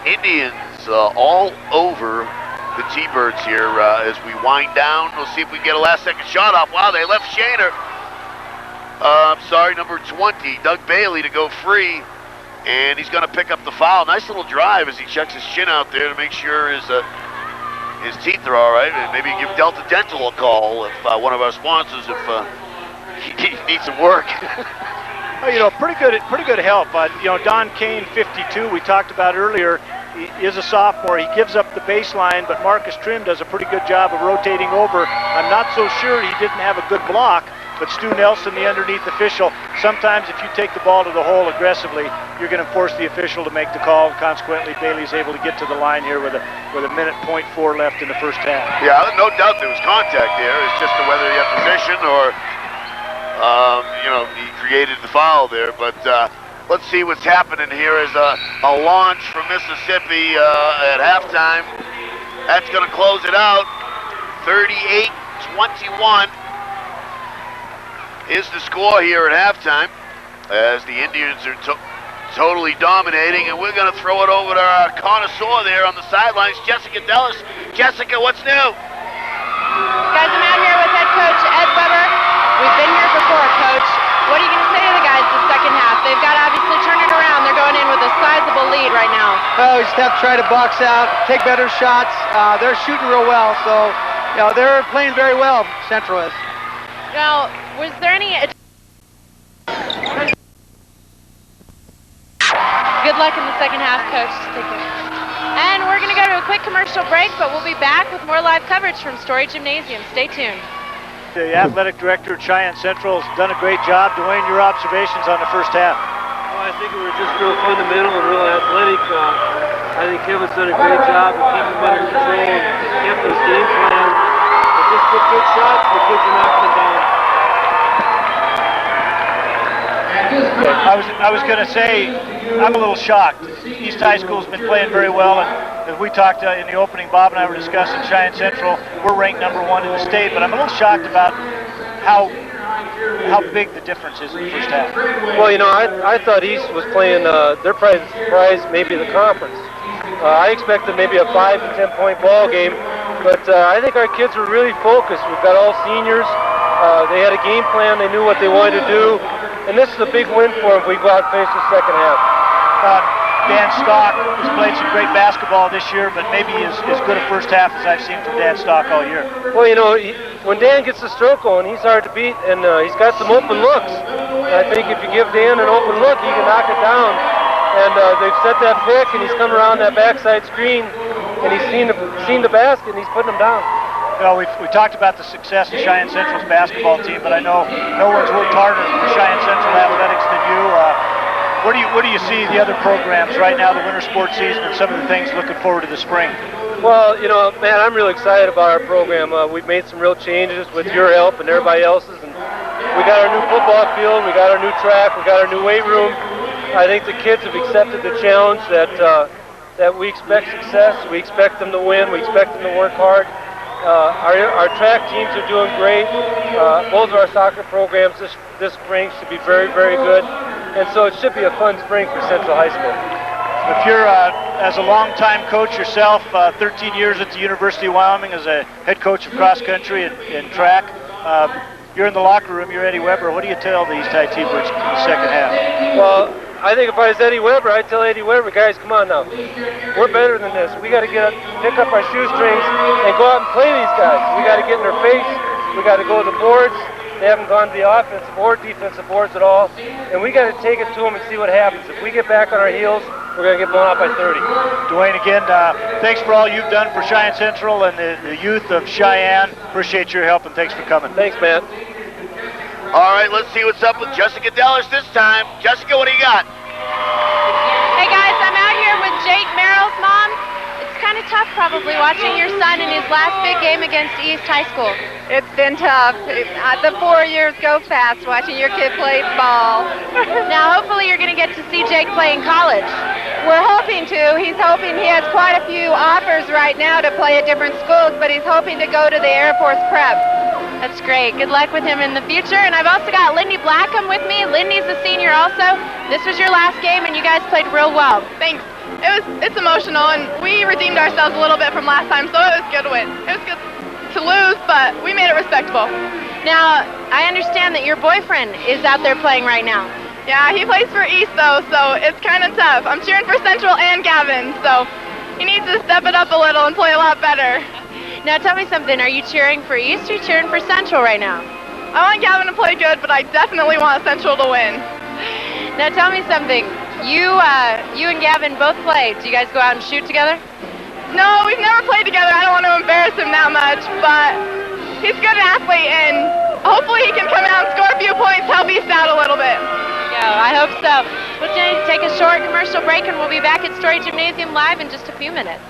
Indians all over the T-Birds here as we wind down. We'll see if we can get a last-second shot off. Wow, they left Shaner. Number 20, Doug Bailey, to go free. And he's going to pick up the foul. Nice little drive as he checks his chin out there to make sure his teeth are all right. And maybe give Delta Dental a call if one of our sponsors, if he needs some work. Well, pretty good help. Don Kane, 52, we talked about earlier, he is a sophomore. He gives up the baseline, but Marcus Trim does a pretty good job of rotating over. I'm not so sure he didn't have a good block, but Stu Nelson, the underneath official, sometimes if you take the ball to the hole aggressively, you're going to force the official to make the call. Consequently, Bailey's able to get to the line here with a minute .4 left in the first half. Yeah, no doubt there was contact there. It's just whether he had position or, he created the foul there. But let's see what's happening here as a launch from Mississippi at halftime. That's going to close it out. 38-21. Is the score here at halftime as the Indians are totally dominating, and we're going to throw it over to our connoisseur there on the sidelines, Jessica Dellis. Jessica, what's new? Guys, I'm out here with head coach Ed Weber. We've been here before, Coach. What are you going to say to the guys the second half? They've got to obviously turn it around. They're going in with a sizable lead right now. Well, we just have to try to box out, take better shots. They're shooting real well, so they're playing very well, Central is. Now, was there any... Good luck in the second half, Coach. Take care. And we're going to go to a quick commercial break, but we'll be back with more live coverage from Story Gymnasium. Stay tuned. The athletic director at Cheyenne Central has done a great job. Dwayne, your observations on the first half? Well, I think we were just real fundamental and real athletic. I think Kevin's done a great job of keeping them under control, kept his game plan. Just took good shots, the kids are knocking them down. I was going to say, I'm a little shocked. East High School's been playing very well, and as we talked in the opening, Bob and I were discussing Cheyenne Central. We're ranked number 1 in the state, but I'm a little shocked about how big the difference is in the first half. Well, I thought East was playing, they're probably surprised maybe the conference. I expected maybe a 5 to 10 point ball game, but I think our kids were really focused. We've got all seniors. They had a game plan. They knew what they wanted to do. And this is a big win for them if we go out and finish the second half. Dan Stock has played some great basketball this year, but maybe as good a first half as I've seen from Dan Stock all year. Well, when Dan gets the stroke going, he's hard to beat, and he's got some open looks. And I think if you give Dan an open look, he can knock it down. And they've set that pick, and he's come around that backside screen, and he's seen the basket, and he's putting them down. We talked about the success of Cheyenne Central's basketball team, but I know no one's worked harder for Cheyenne Central athletics than you. Where do you see the other programs right now, the winter sports season, and some of the things looking forward to the spring? Well, man, I'm really excited about our program. We've made some real changes with your help and everybody else's, and we got our new football field, we got our new track, we got our new weight room. I think the kids have accepted the challenge that we expect success, we expect them to win, we expect them to work hard. Our track teams are doing great. Both of our soccer programs this spring should be very, very good. And so it should be a fun spring for Central High School. If you're, as a longtime coach yourself, 13 years at the University of Wyoming as a head coach of cross country and track, you're in the locker room, you're Eddie Weber. What do you tell these Ty T-Birds in the second half? Well, I think if I was Eddie Weber, I'd tell Eddie Weber, guys, come on now. We're better than this. We got to get up, pick up our shoestrings, and go out and play these guys. We got to get in their face. We got to go to the boards. They haven't gone to the offensive or defensive boards at all, and we got to take it to them and see what happens. If we get back on our heels, we're going to get blown out by 30. Dwayne, again, thanks for all you've done for Cheyenne Central and the youth of Cheyenne. Appreciate your help, and thanks for coming. Thanks, man. All right, let's see what's up with Jessica Dellis this time. Jessica, what do you got? Hey guys, I'm out here with Jake Merrill's mom. It's kind of tough probably watching your son in his last big game against East High School. It's been tough. The 4 years go fast watching your kid play ball. Now hopefully you're going to get to see Jake play in college. We're hoping to. He's hoping he has quite a few offers right now to play at different schools, but he's hoping to go to the Air Force Prep. That's great. Good luck with him in the future. And I've also got Lindy Blackham with me. Lindy's a senior also. This was your last game, and you guys played real well. Thanks. It's emotional, and we redeemed ourselves a little bit from last time, so it was good to win. It was good to lose, but we made it respectable. Now, I understand that your boyfriend is out there playing right now. Yeah, he plays for East, though, so it's kind of tough. I'm cheering for Central and Gavin, so he needs to step it up a little and play a lot better. Now, tell me something. Are you cheering for East or are you cheering for Central right now? I want Gavin to play good, but I definitely want Central to win. Now, tell me something. You and Gavin both play. Do you guys go out and shoot together? No, we've never played together. I don't want to embarrass him that much, but he's a good athlete, and hopefully he can come out and score a few points, help East out a little bit. I hope so. We'll take a short commercial break, and we'll be back at Story Gymnasium Live in just a few minutes.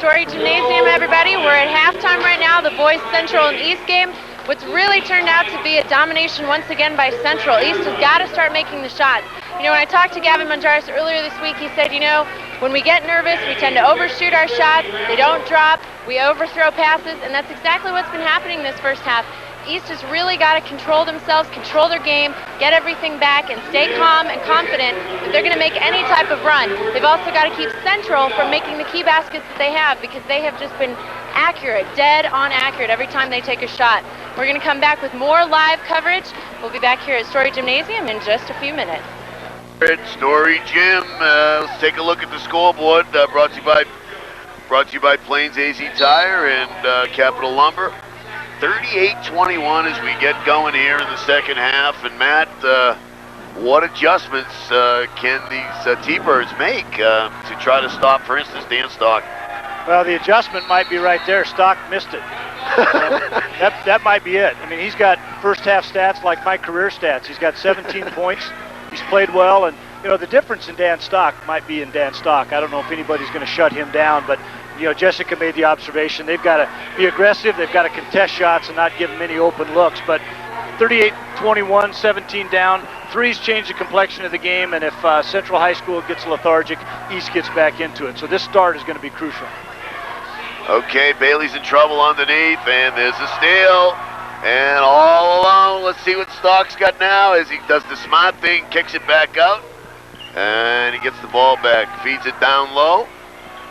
Story Gymnasium, everybody. We're at halftime right now, the boys Central and East game. What's really turned out to be a domination once again by Central. East has got to start making the shots. You know, when I talked to Gavin Manjaris earlier this week, he said, you know, when we get nervous, we tend to overshoot our shots. They don't drop. We overthrow passes, and that's exactly what's been happening this first half. East has really got to control themselves, control their game, get everything back, and stay calm and confident if they're going to make any type of run. They've also got to keep Central from making the key baskets that they have, because they have just been accurate, dead on accurate every time they take a shot. We're going to come back with more live coverage. We'll be back here at Story Gymnasium in just a few minutes. Story Gym. Let's take a look at the scoreboard. Brought to you by Plains AZ Tire and Capital Lumber. 38-21 as we get going here in the second half. And Matt, what adjustments can these T-Birds make to try to stop, for instance, Dan Stock? Well, the adjustment might be right there. Stock missed it. That might be it. I mean, he's got first half stats like my career stats. He's got 17 points. He's played well, and you know the difference in Dan Stock might be in Dan Stock. I don't know if anybody's going to shut him down, but you know Jessica made the observation. They've got to be aggressive. They've got to contest shots and not give them any open looks. But 38-21, 17 down. Threes change the complexion of the game, and if Central High School gets lethargic, East gets back into it. So this start is going to be crucial. Okay, Bailey's in trouble underneath, and there's a steal. And all alone, let's see what Stock's got now as he does the smart thing, kicks it back out, and he gets the ball back, feeds it down low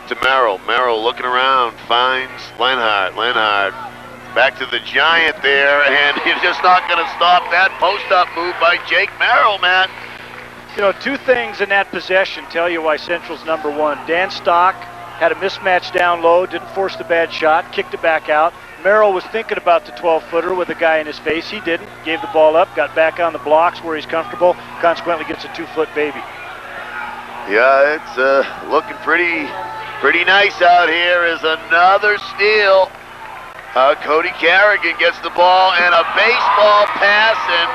to Merrill. Merrill looking around, finds Lenhart. Lenhart back to the Giant there, and he's just not going to stop that post-up move by Jake Merrill, man. You know, two things in that possession tell you why Central's number one. Dan Stock had a mismatch down low, didn't force the bad shot, kicked it back out. Merrill was thinking about the 12-footer with a guy in his face. He didn't. Gave the ball up, got back on the blocks where he's comfortable, consequently gets a 2-foot baby. Yeah, it's looking pretty nice out here. Is another steal. Cody Carrigan gets the ball and a baseball pass, and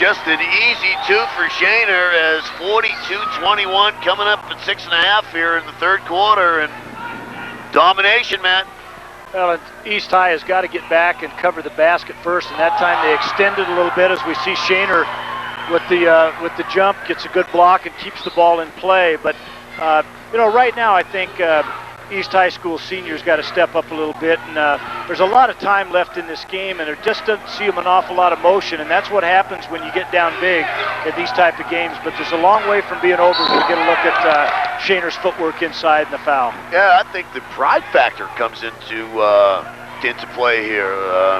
just an easy two for Shaner as 42-21 coming up at 6.5 here in the third quarter, and domination, man. Well, East High has got to get back and cover the basket first, and that time they extended a little bit as we see Shaner with the jump, gets a good block and keeps the ball in play. But you know, right now I think East High School seniors got to step up a little bit, and there's a lot of time left in this game, and there just doesn't seem an awful lot of motion, and that's what happens when you get down big at these type of games. But there's a long way from being over when you get a look at Shaner's footwork inside and the foul. Yeah, I think the pride factor comes into play here.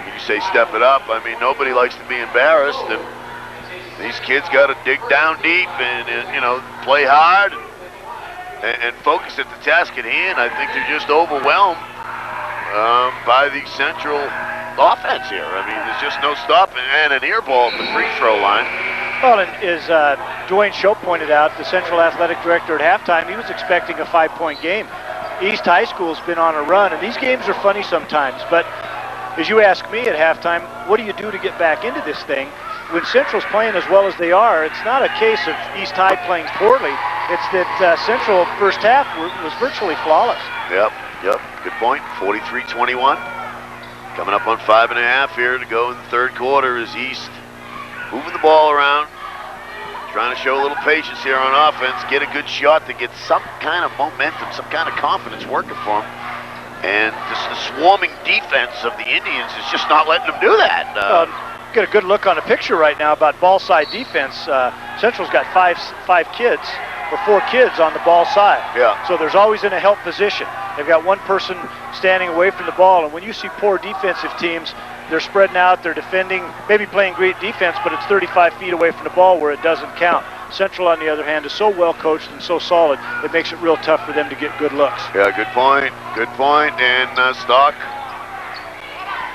You say step it up. I mean, nobody likes to be embarrassed, and these kids got to dig down deep and play hard and focus at the task at hand. I think they're just overwhelmed by the Central offense here. I mean, there's just no stopping, and an air ball at the free throw line. Well, and as Dwayne Shope pointed out, the Central Athletic Director at halftime, he was expecting a 5-point game. East High School's been on a run, and these games are funny sometimes, but as you ask me at halftime, what do you do to get back into this thing? When Central's playing as well as they are, it's not a case of East High playing poorly. It's that Central first half was virtually flawless. Yep, good point. 43-21. Coming up on 5.5 here to go in the third quarter is East moving the ball around, trying to show a little patience here on offense, get a good shot to get some kind of momentum, some kind of confidence working for them. And just the swarming defense of the Indians is just not letting them do that. Get a good look on a picture right now about ball side defense. Central's got four kids on the ball side. Yeah. So there's always in a help position. They've got one person standing away from the ball, and when you see poor defensive teams, they're spreading out, they're defending, maybe playing great defense, but it's 35 feet away from the ball where it doesn't count. Central, on the other hand, is so well coached and so solid, it makes it real tough for them to get good looks. Yeah, good point. And Stock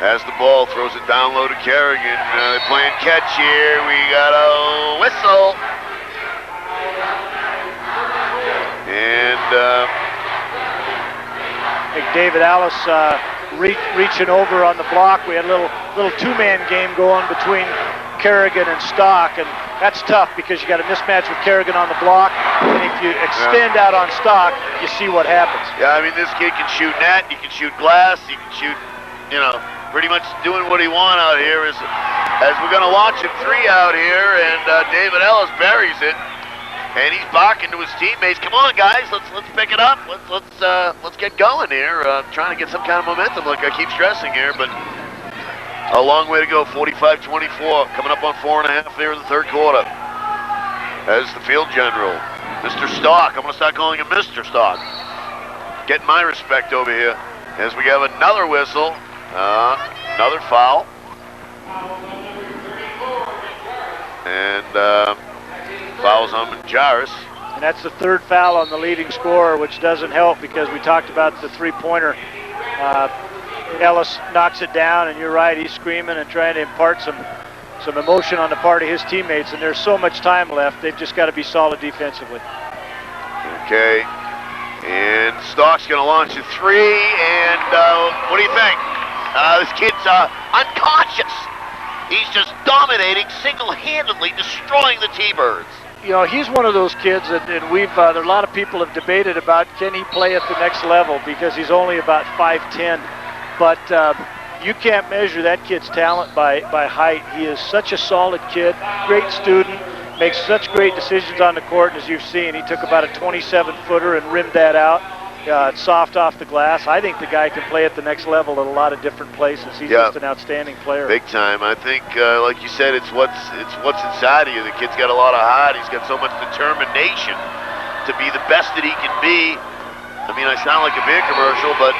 has the ball, throws it down low to Kerrigan. They're playing catch here. We got a whistle. And I think David Alice reaching over on the block. We had a little two-man game going between Kerrigan and Stock, and that's tough because you got a mismatch with Kerrigan on the block, and if you extend out on Stock, you see what happens. Yeah, I mean, this kid can shoot net, he can shoot glass, he can shoot, pretty much doing what he wants out here. As we're going to launch a three out here, and David Ellis buries it, and he's barking to his teammates. Come on, guys, let's pick it up. Let's get going here. Trying to get some kind of momentum, like I keep stressing here, but a long way to go. 45-24, coming up on 4.5 here in the third quarter. As the field general, Mr. Stock. I'm going to start calling him Mr. Stock. Getting my respect over here. As we have another whistle, another foul. And fouls on Manjaris. And that's the third foul on the leading scorer, which doesn't help because we talked about the three-pointer. Ellis knocks it down, and you're right, he's screaming and trying to impart some emotion on the part of his teammates, and there's so much time left. They've just got to be solid defensively. Okay, and Stock's going to launch a three, and what do you think? This kid's unconscious. He's just dominating, single-handedly destroying the T-Birds. He's one of those kids that, and there are a lot of people have debated about, can he play at the next level because he's only about 5'10", but you can't measure that kid's talent by height. He is such a solid kid, great student, makes such great decisions on the court, and as you've seen, he took about a 27-footer and rimmed that out. Soft off the glass. I think the guy can play at the next level at a lot of different places. He's just an outstanding player. Big time. I think, like you said, it's what's inside of you. The kid's got a lot of heart. He's got so much determination to be the best that he can be. I mean, I sound like a beer commercial, but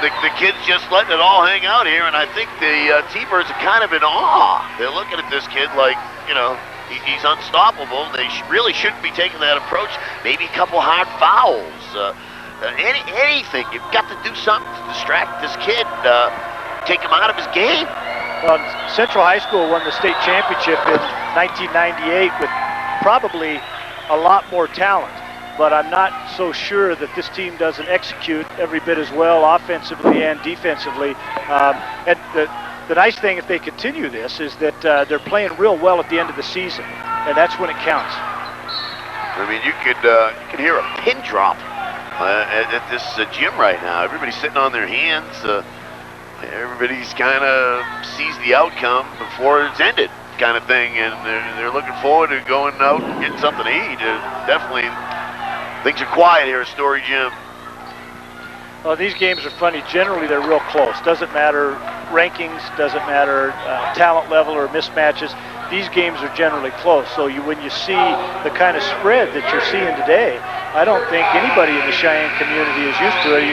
the kid's just letting it all hang out here, and I think the T-Birds are kind of in awe. They're looking at this kid like, he's unstoppable. They really shouldn't be taking that approach. Maybe a couple hard fouls. Anything. You've got to do something to distract this kid, take him out of his game. Well, Central High School won the state championship in 1998 with probably a lot more talent, but I'm not so sure that this team doesn't execute every bit as well offensively and defensively. And the nice thing, if they continue this, is that they're playing real well at the end of the season, and that's when it counts. I mean, you could hear a pin drop at this gym right now. Everybody's sitting on their hands. Everybody's kind of sees the outcome before it's ended, kind of thing, and they're looking forward to going out and getting something to eat. Definitely, things are quiet here at Story Gym. Well, these games are funny. Generally, they're real close. Doesn't matter rankings, doesn't matter talent level or mismatches. These games are generally close. So when you see the kind of spread that you're seeing today, I don't think anybody in the Cheyenne community is used to it.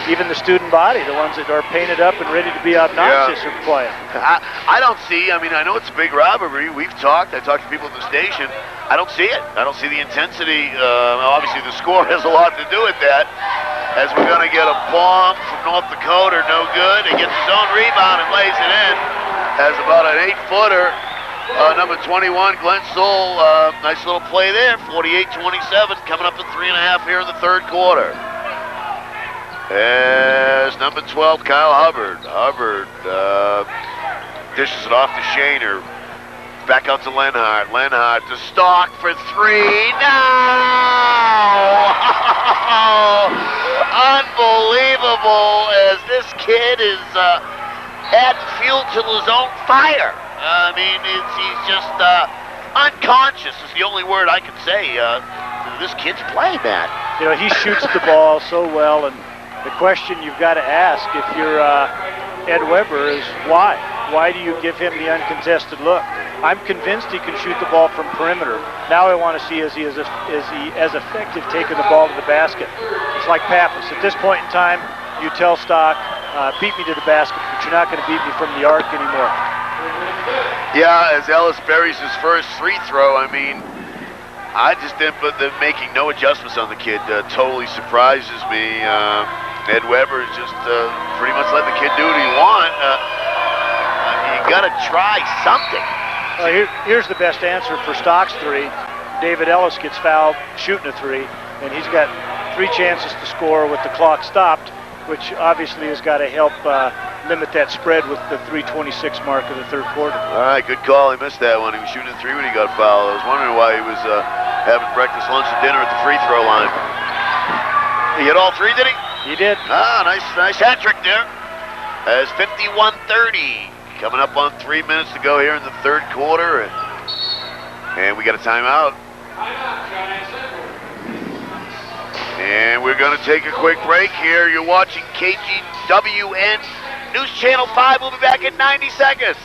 Even the student body, the ones that are painted up and ready to be obnoxious, are quiet. I don't see. I mean, I know it's a big rivalry. I talked to people at the station. I don't see it. I don't see the intensity. Obviously, the score has a lot to do with that. As we're going to get a bomb from North Dakota, no good. He gets his own rebound and lays it in. Has about an 8-footer. Number 21, Glenn Soule. Nice little play there. 48-27, coming up at 3.5 here in the third quarter. As number 12, Kyle Hubbard. Hubbard dishes it off to Shaner. Back out to Lenhart. Lenhart to Stock for 3. No! Unbelievable, as this kid is adding fuel to his own fire. I mean, he's just unconscious is the only word I can say. This kid's playing that. You know, he shoots the ball so well, and the question you've got to ask if you're Ed Weber is why? Why do you give him the uncontested look? I'm convinced he can shoot the ball from perimeter. Now I want to see is he as effective taking the ball to the basket. It's like Pappas. At this point in time, you tell Stock, beat me to the basket, but you're not going to beat me from the arc anymore. Yeah, as Ellis buries his first free throw, I mean, I just think that making no adjustments on the kid totally surprises me. Ed Weber is just pretty much letting the kid do what he wants. You got to try something. Here's the best answer for Stock's 3. David Ellis gets fouled shooting a 3, and he's got 3 chances to score with the clock stopped, which obviously has got to help limit that spread with the 3:26 mark of the third quarter. All right, good call. He missed that one. He was shooting a 3 when he got fouled. I was wondering why he was having breakfast, lunch, and dinner at the free throw line. He hit all 3, did he? He did. Nice hat trick there. As 51-30. Coming up on 3 minutes to go here in the third quarter, and we got a timeout. And we're going to take a quick break here. You're watching KGWN News Channel 5. We'll be back in 90 seconds.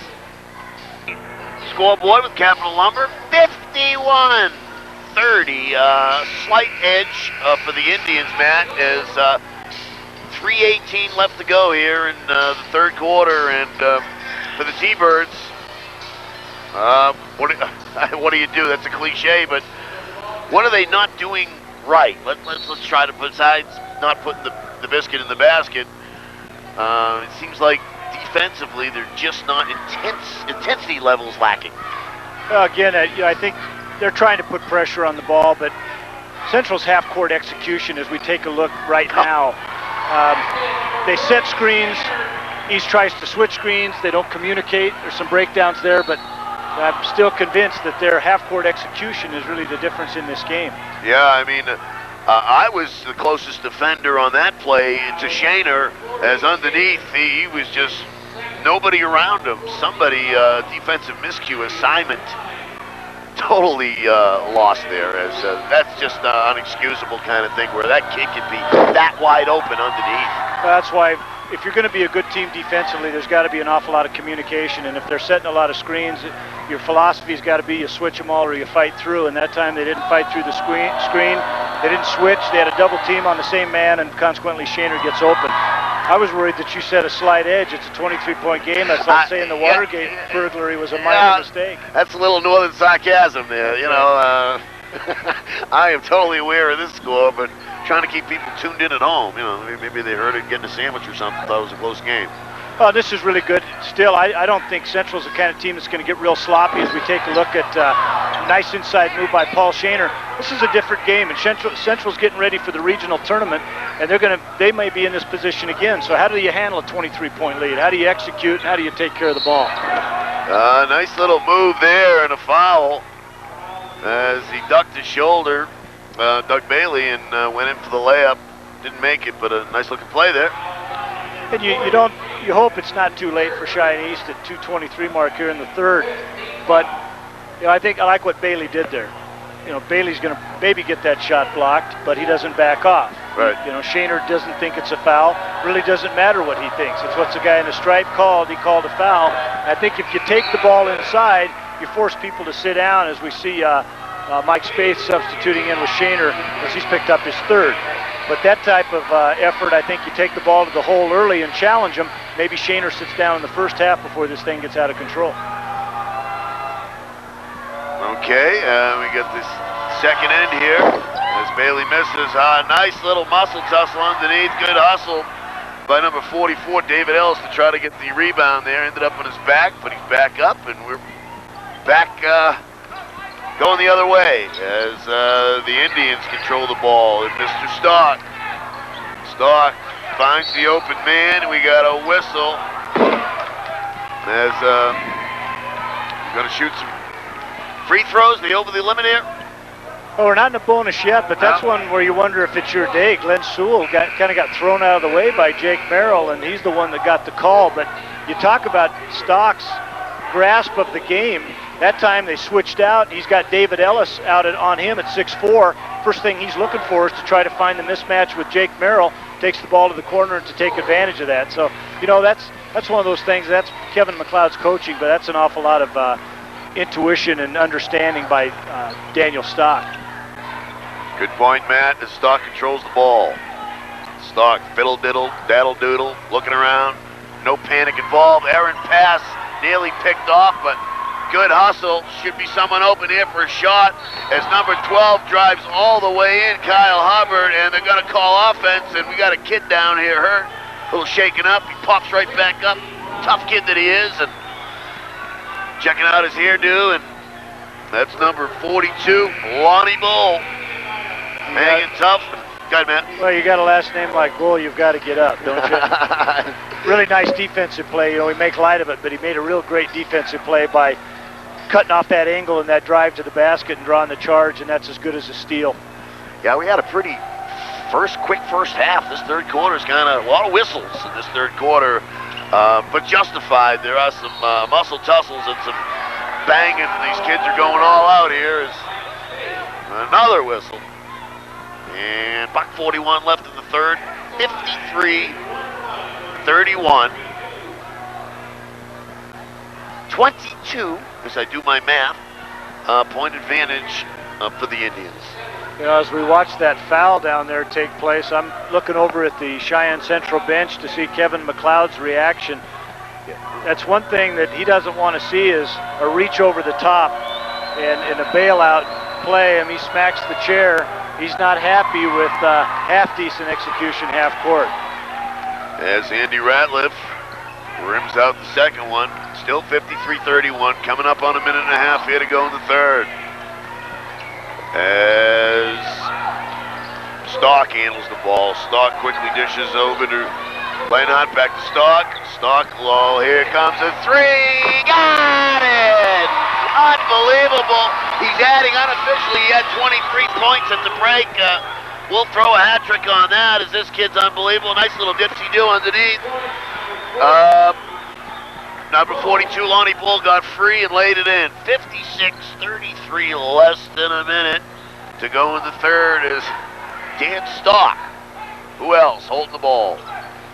Scoreboard with Capital Lumber, 51-30. Slight edge for the Indians, Matt, as 3:18 left to go here in the third quarter, and for the T-Birds, what do you do? That's a cliche, but what are they not doing right? Let's try to, besides not putting the biscuit in the basket, it seems like defensively they're just not intensity levels lacking. Again, I think they're trying to put pressure on the ball, but Central's half-court execution, as we take a look right now, they set screens. East tries to switch screens. They don't communicate. There's some breakdowns there, but I'm still convinced that their half-court execution is really the difference in this game. Yeah, I mean, I was the closest defender on that play to Shaner, as underneath he was just nobody around him. Somebody, defensive miscue assignment, totally lost there. As that's just an unexcusable kind of thing where that kid could be that wide open underneath. That's why if you're going to be a good team defensively, there's got to be an awful lot of communication. And if they're setting a lot of screens, your philosophy's got to be you switch them all or you fight through. And that time they didn't fight through the screen. They didn't switch. They had a double team on the same man, and consequently Shaner gets open. I was worried that you set a slight edge. It's a 23-point game. That's like saying the Watergate burglary was a minor mistake. That's a little northern sarcasm there. You know, I am totally aware of this score, but trying to keep people tuned in at home. You know, maybe they heard it getting a sandwich or something, thought it was a close game. Well, this is really good. Still, I don't think Central's the kind of team that's going to get real sloppy as we take a look at nice inside move by Paul Shaner. This is a different game, and Central's getting ready for the regional tournament, and they may be in this position again. So how do you handle a 23-point lead? How do you execute, and how do you take care of the ball? Nice little move there and a foul as he ducked his shoulder, Doug Bailey, and went in for the layup. Didn't make it, but a nice looking play there. And you hope it's not too late for Cheyenne East at 2:23 mark here in the third. But I think I like what Bailey did there. Bailey's going to maybe get that shot blocked, but he doesn't back off. Right. You know, Shaner doesn't think it's a foul. Really doesn't matter what he thinks. It's what's the guy in the stripe called. He called a foul. I think if you take the ball inside, you force people to sit down, as we see Mike Spaeth substituting in with Shaner as he's picked up his third. But that type of effort, I think you take the ball to the hole early and challenge him. Maybe Shaner sits down in the first half before this thing gets out of control. Okay, we got this second end here as Bailey misses. Nice little muscle tussle underneath. Good hustle by number 44, David Ellis, to try to get the rebound there. Ended up on his back, but he's back up, and we're back going the other way as the Indians control the ball. And Mr. Stark finds the open man, and we got a whistle as we're going to shoot some free throws. They over the limit here. Oh, we're not in the bonus yet, but that's one where you wonder if it's your day. Glenn Sewell kind of got thrown out of the way by Jake Merrill, and he's the one that got the call. But you talk about Stock's grasp of the game. That time they switched out. He's got David Ellis out on him at 6'4". First thing he's looking for is to try to find the mismatch with Jake Merrill. Takes the ball to the corner and to take advantage of that. So, you know, that's one of those things. That's Kevin McLeod's coaching, but that's an awful lot of intuition and understanding by Daniel Stock. Good point, Matt, as Stock controls the ball. Stock fiddle-diddle, daddle-doodle, looking around. No panic involved. Errant pass nearly picked off, but good hustle. Should be someone open here for a shot as number 12 drives all the way in, Kyle Hubbard, and they're going to call offense, and we got a kid down here hurt. A little shaken up. He pops right back up. Tough kid that he is, and checking out his hairdo, and that's number 42, Lonnie Bull. Hanging tough. Go ahead, Matt. Well, you got a last name like Bull, you've got to get up, don't you? Really nice defensive play. You know, we make light of it, but he made a real great defensive play by cutting off that angle and that drive to the basket and drawing the charge, and that's as good as a steal. Yeah, we had a pretty quick first half. This third quarter is kind of a lot of whistles in this third quarter, but justified. There are some muscle tussles and some banging. These kids are going all out here. Is another whistle. And buck 41 left in the third. 53-31. 22, as I do my math, point advantage for the Indians. You know, as we watch that foul down there take place, I'm looking over at the Cheyenne Central bench to see Kevin McLeod's reaction. That's one thing that he doesn't want to see is a reach over the top and in a bailout play. I mean, he smacks the chair. He's not happy with half-decent execution half-court. As Andy Ratliff rims out the second one, still 53-31, coming up on a minute and a half here to go in the third. As Stock handles the ball, Stock quickly dishes over to Leinart, back to Stock. Stock low, here comes a three, got it! Unbelievable. He's adding unofficially. He had 23 points at the break. We'll throw a hat trick on that as this kid's unbelievable. Nice little dipsy-do underneath. Number 42, Lonnie Bull, got free and laid it in. 56-33, less than a minute to go in the third is Dan Stock. Who else holding the ball?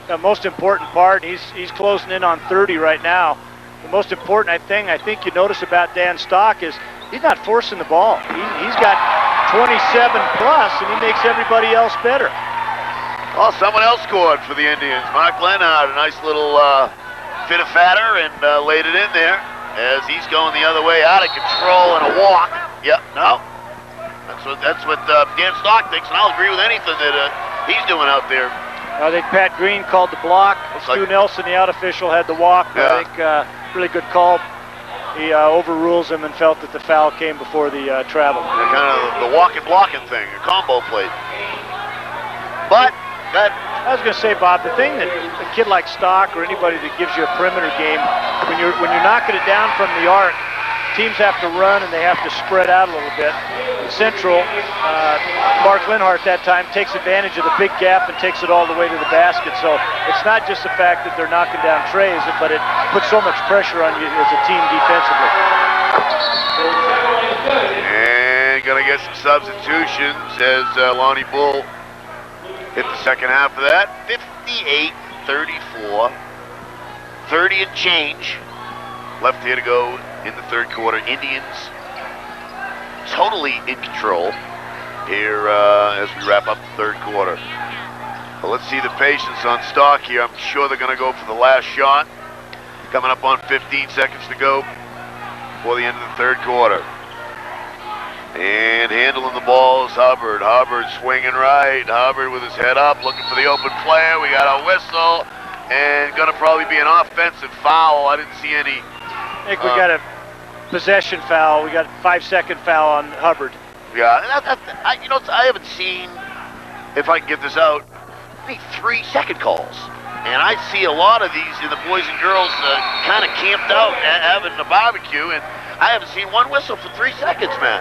The most important part, he's closing in on 30 right now. The most important thing I think you notice about Dan Stock is he's not forcing the ball. He's got 27 plus, and he makes everybody else better. Well, someone else scored for the Indians. Mark Lenhard, a nice little fit of fatter, and laid it in there as he's going the other way, out of control and a walk. Yep, no. That's what Dan Stock thinks, and I'll agree with anything that he's doing out there. I think Pat Green called the block. Stu Nelson, the out official, had the walk. Yeah. I think really good call. He overrules him and felt that the foul came before the travel. Yeah, kind of the walking blocking thing, a combo plate. But that, I was going to say, Bob, the thing that a kid like Stock or anybody that gives you a perimeter game, when you're knocking it down from the arc, teams have to run and they have to spread out a little bit. In Central, Mark Lenhart that time takes advantage of the big gap and takes it all the way to the basket. So it's not just the fact that they're knocking down trays, but it puts so much pressure on you as a team defensively. And gonna get some substitutions as Lonnie Bull Hit the second half of that. 58-34. 30 and change left here to go in the third quarter. Indians totally in control here as we wrap up the third quarter. Well, let's see the patience on Stock here. I'm sure they're going to go for the last shot. Coming up on 15 seconds to go before the end of the third quarter. And handling the ball is Hubbard. Hubbard swinging right. Hubbard with his head up, looking for the open player. We got a whistle, and going to probably be an offensive foul. I didn't see any. I think we got a possession foul. We got a 5-second foul on Hubbard. Yeah, I haven't seen, if I can get this out, maybe 3-second calls. And I see a lot of these in the boys and girls kind of camped out having a barbecue, and I haven't seen one whistle for 3 seconds, man.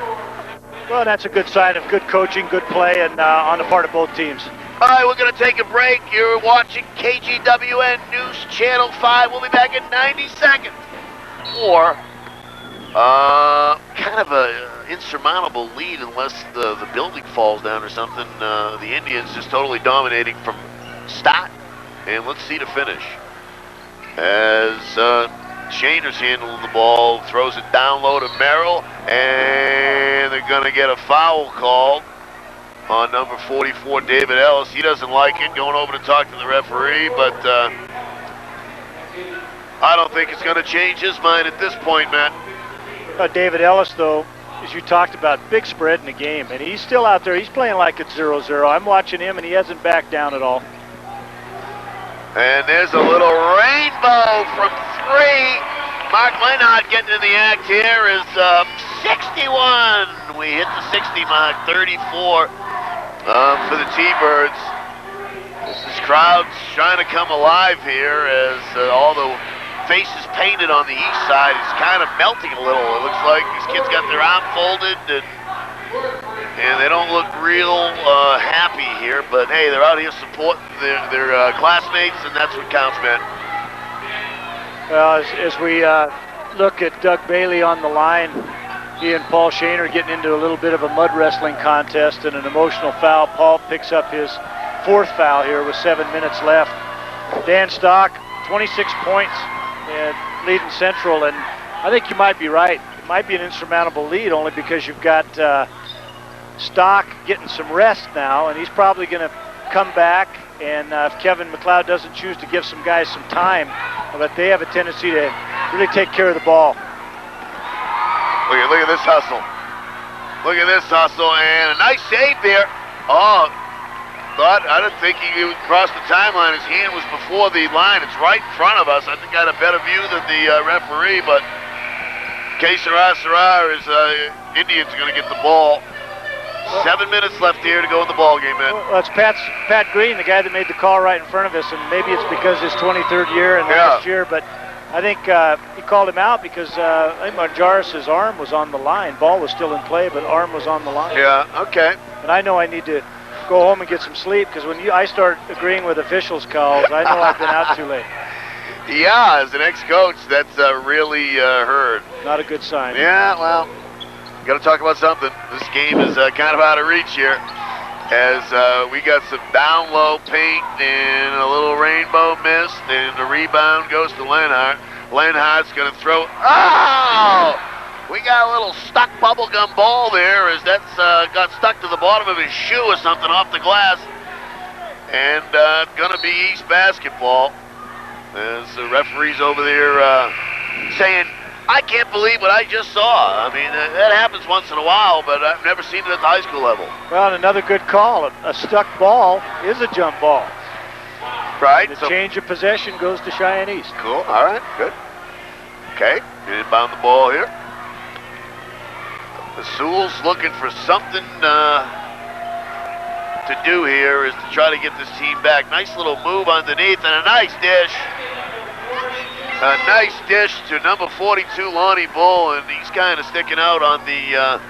Well, that's a good sign of good coaching, good play, and on the part of both teams. All right, we're going to take a break. You're watching KGWN News Channel 5. We'll be back in 90 seconds. Or kind of a insurmountable lead unless the building falls down or something. The Indians just totally dominating from start. And let's see the finish. As Shaner's handling the ball, throws it down low to Merrill, and they're going to get a foul called on number 44, David Ellis. He doesn't like it, going over to talk to the referee, but I don't think it's going to change his mind at this point, Matt. David Ellis, though, as you talked about, big spread in the game, and he's still out there. He's playing like it's 0-0. I'm watching him, and he hasn't backed down at all. And there's a little rainbow from 3. Mark Lenhardt getting in the act here is 61. We hit the 60 mark, 34 for the T-Birds. This crowd's trying to come alive here as all the faces painted on the east side is kind of melting a little. It looks like these kids got their arm folded and they don't look real happy here, but hey, they're out here supporting their classmates, and that's what counts, man. Well, as we look at Doug Bailey on the line, he and Paul Shaner getting into a little bit of a mud wrestling contest and an emotional foul. Paul picks up his 4th foul here with 7 minutes left. Dan Stock, 26 points and leading Central, and I think you might be right. It might be an insurmountable lead only because you've got Stock getting some rest now, and he's probably going to come back, and if Kevin McLeod doesn't choose to give some guys some time, but they have a tendency to really take care of the ball. Look at this hustle. Look at this hustle, and a nice save there. Oh, I didn't think he would cross the timeline. His hand was before the line. It's right in front of us. I think I had a better view than the referee, but Que Sera Sera is Indians are going to get the ball. 7 minutes left here to go in the ball game, man. Well, it's Pat Green, the guy that made the call right in front of us, and maybe it's because his 23rd year and last year, but I think he called him out because I think Marjaris' arm was on the line. Ball was still in play, but arm was on the line. Yeah, okay. And I know I need to go home and get some sleep because when I start agreeing with officials' calls, I know I've been out too late. Yeah, as an ex-coach, that's really hurt. Not a good sign. Yeah, well, got to talk about something. This game is kind of out of reach here as we got some down low paint and a little rainbow mist, and the rebound goes to Lenhardt. Lenhardt's going to throw. Oh! We got a little stuck bubblegum ball there as that's got stuck to the bottom of his shoe or something off the glass. And going to be East basketball as the referee's over there saying, I can't believe what I just saw. I mean, that happens once in a while, but I've never seen it at the high school level. Well, and another good call. A stuck ball is a jump ball. Right. The change of possession goes to Cheyenne East. Cool. All right. Good. Okay. Inbound the ball here. The Sewell's looking for something to do here is to try to get this team back. Nice little move underneath and a nice dish. A nice dish to number 42, Lonnie Bull, and he's kind of sticking out on the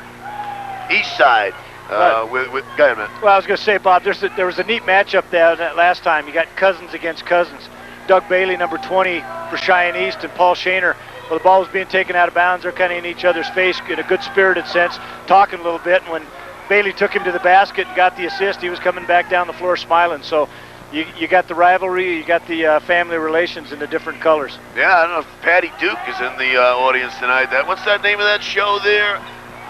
east side. Go ahead, man. Well, I was going to say, Bob, there was a neat matchup there that last time. You got Cousins against Cousins. Doug Bailey, number 20 for Cheyenne East, and Paul Shaner. Well, the ball was being taken out of bounds. They're kind of in each other's face in a good-spirited sense, talking a little bit. And when Bailey took him to the basket and got the assist. He was coming back down the floor smiling. So you got the rivalry, you got the family relations in the different colors. Yeah, I don't know if Patty Duke is in the audience tonight. What's that name of that show there?